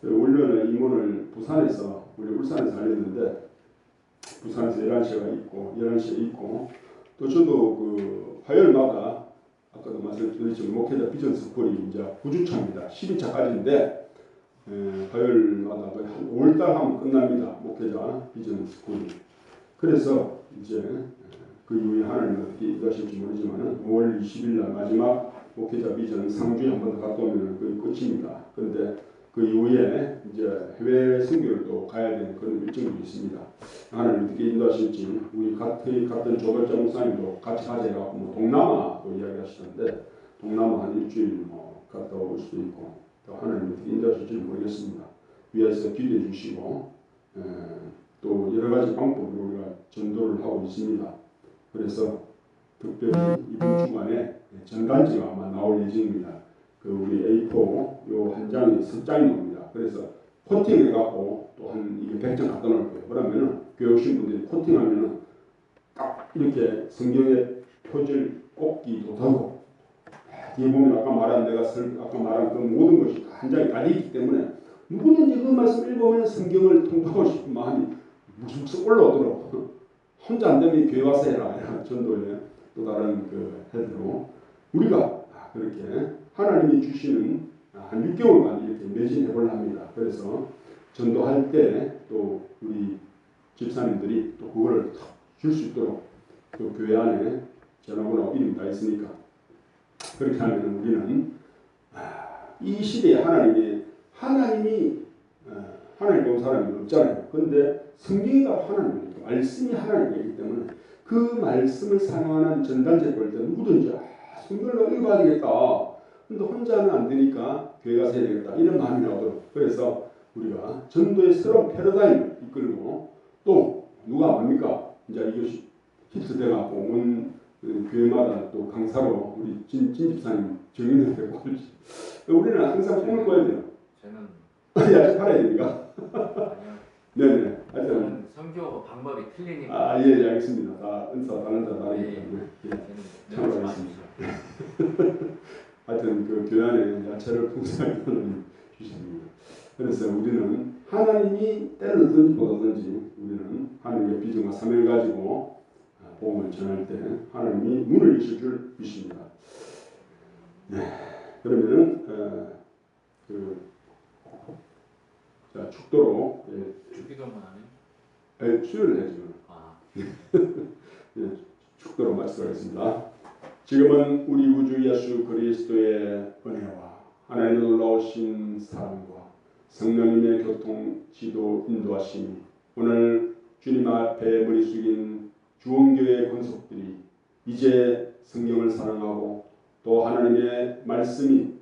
원래는 임원을 부산에서 우리 울산에서 하렸는데 부산에서 11시가 있고 11시에 있고 또 저도 그 화요일마다 아까도 말씀드렸지만 목회자 비전 스쿨이 이제 9주차입니다. 12차까지인데 화요일마다 거의 한 5월달 하면 끝납니다. 목회자 비전 스쿨이. 그래서 이제 그 이후에 하나님 어떻게 인도하실지 모르지만 5월 20일 날 마지막 목회자 비전 상주에 한 번 더 갔다 오면 거의 끝입니다. 그런데 그 이후에 이제 해외 선교를 또 가야 되는 그런 일정이 있습니다. 하나님 어떻게 인도하실지 우리 같은 조별자 목사님도 같이 가자 해갖고 동남아도 이야기하시던데 동남아 한 일주일 갔다 올 수도 있고 또 하나님 어떻게 인도하실지 모르겠습니다. 위에서 기도해 주시고 또 여러 가지 방법으로 우리가 전도를 하고 있습니다. 그래서 특별히 이번 주간에 전단지가 아마 나올 예정입니다. 그 우리 A4 요 한 장이 10장이 나옵니다. 그래서 코팅을 해갖고 또 한 이게 100장 갖다 놓을 거예요. 그러면은 교회 오신 분들이 코팅하면은 딱 이렇게 성경의 표절 꼽기도 되고 뒤에 보면 아까 말한 그 모든 것이 한 장에 다 있기 때문에 누구든지 그 말씀 읽으면 성경을 통과하고 싶은 마음이 무슨 올라오더라고. 혼자 안 되면 교회 와서 해라. 전도에 또 다른 그 헤드로 우리가 그렇게 하나님이 주시는 한 6개월만 이렇게 매진해 보려 합니다. 그래서 전도할 때 또 우리 집사님들이 또 그거를 줄 수 있도록 또 교회 안에 전화번호 이름 다 있으니까 그렇게 하면 우리는 이 시대에 하나님이 하나님 본 사람이 없잖아요. 그런데 성경이가 하나님이고 말씀이 하나님이기 때문에 그 말씀을 사용하는 전단지를 볼 때 누구든지 성경을 읽어야 되겠다. 근데 혼자는 안 되니까 교회 가서 해야 되겠다. 이런 마음이 나오도록. 그래서 우리가 전도의 새로운 패러다임을 이끌고 또 누가 뭡니까? 이제 이것이 힙스돼갖고 온 교회마다 또 강사로 우리 진 집사님 정인을 데리고 우리는 항상 손을 꺼야 돼요. 저는 아직 팔아야 됩니까? 아니요. 네네. 저는 선교 방법이 틀리니까. 예, 알겠습니다. 다 은사 다른 자 다르기 네. 때문에 저는 참고하겠습니다. 하여튼 그 교회 안에 야채를 풍성하게 주십니다. 그래서 우리는 하나님이 때를 얻든지 못 얻든지 우리는 하나님의 비전과 사명을 가지고 복음을 전할 때 하나님이 문을 여실 줄 믿습니다. 네, 그러면은 자 축도로 주기도만 하네. 수요일 해 지금. 네. 축도로 마치겠습니다. 지금은 우리 구주 예수 그리스도의 은혜와 하나님의 놀라우신 사랑과 성령님의 교통, 지도, 인도하심이 오늘 주님 앞에 머리 숙인 주원교회 권속들이 이제 성경을 사랑하고 또 하나님의 말씀이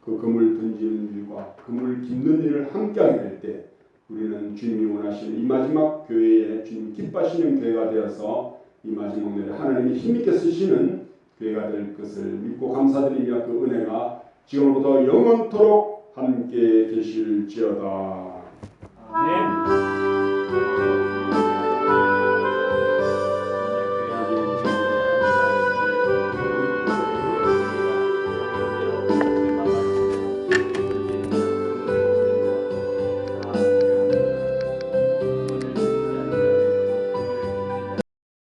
그 그물 던지는 일과 그물 깁는 일을 함께하게 될 때 우리는 주님이 원하시는 이 마지막 교회에 주님이 기뻐하시는 교회가 되어서 이 마지막 날에 하나님이 힘있게 쓰시는 교회가 될 것을 믿고 감사드리며 그 은혜가 지금부터 영원토록 함께 계실지어다.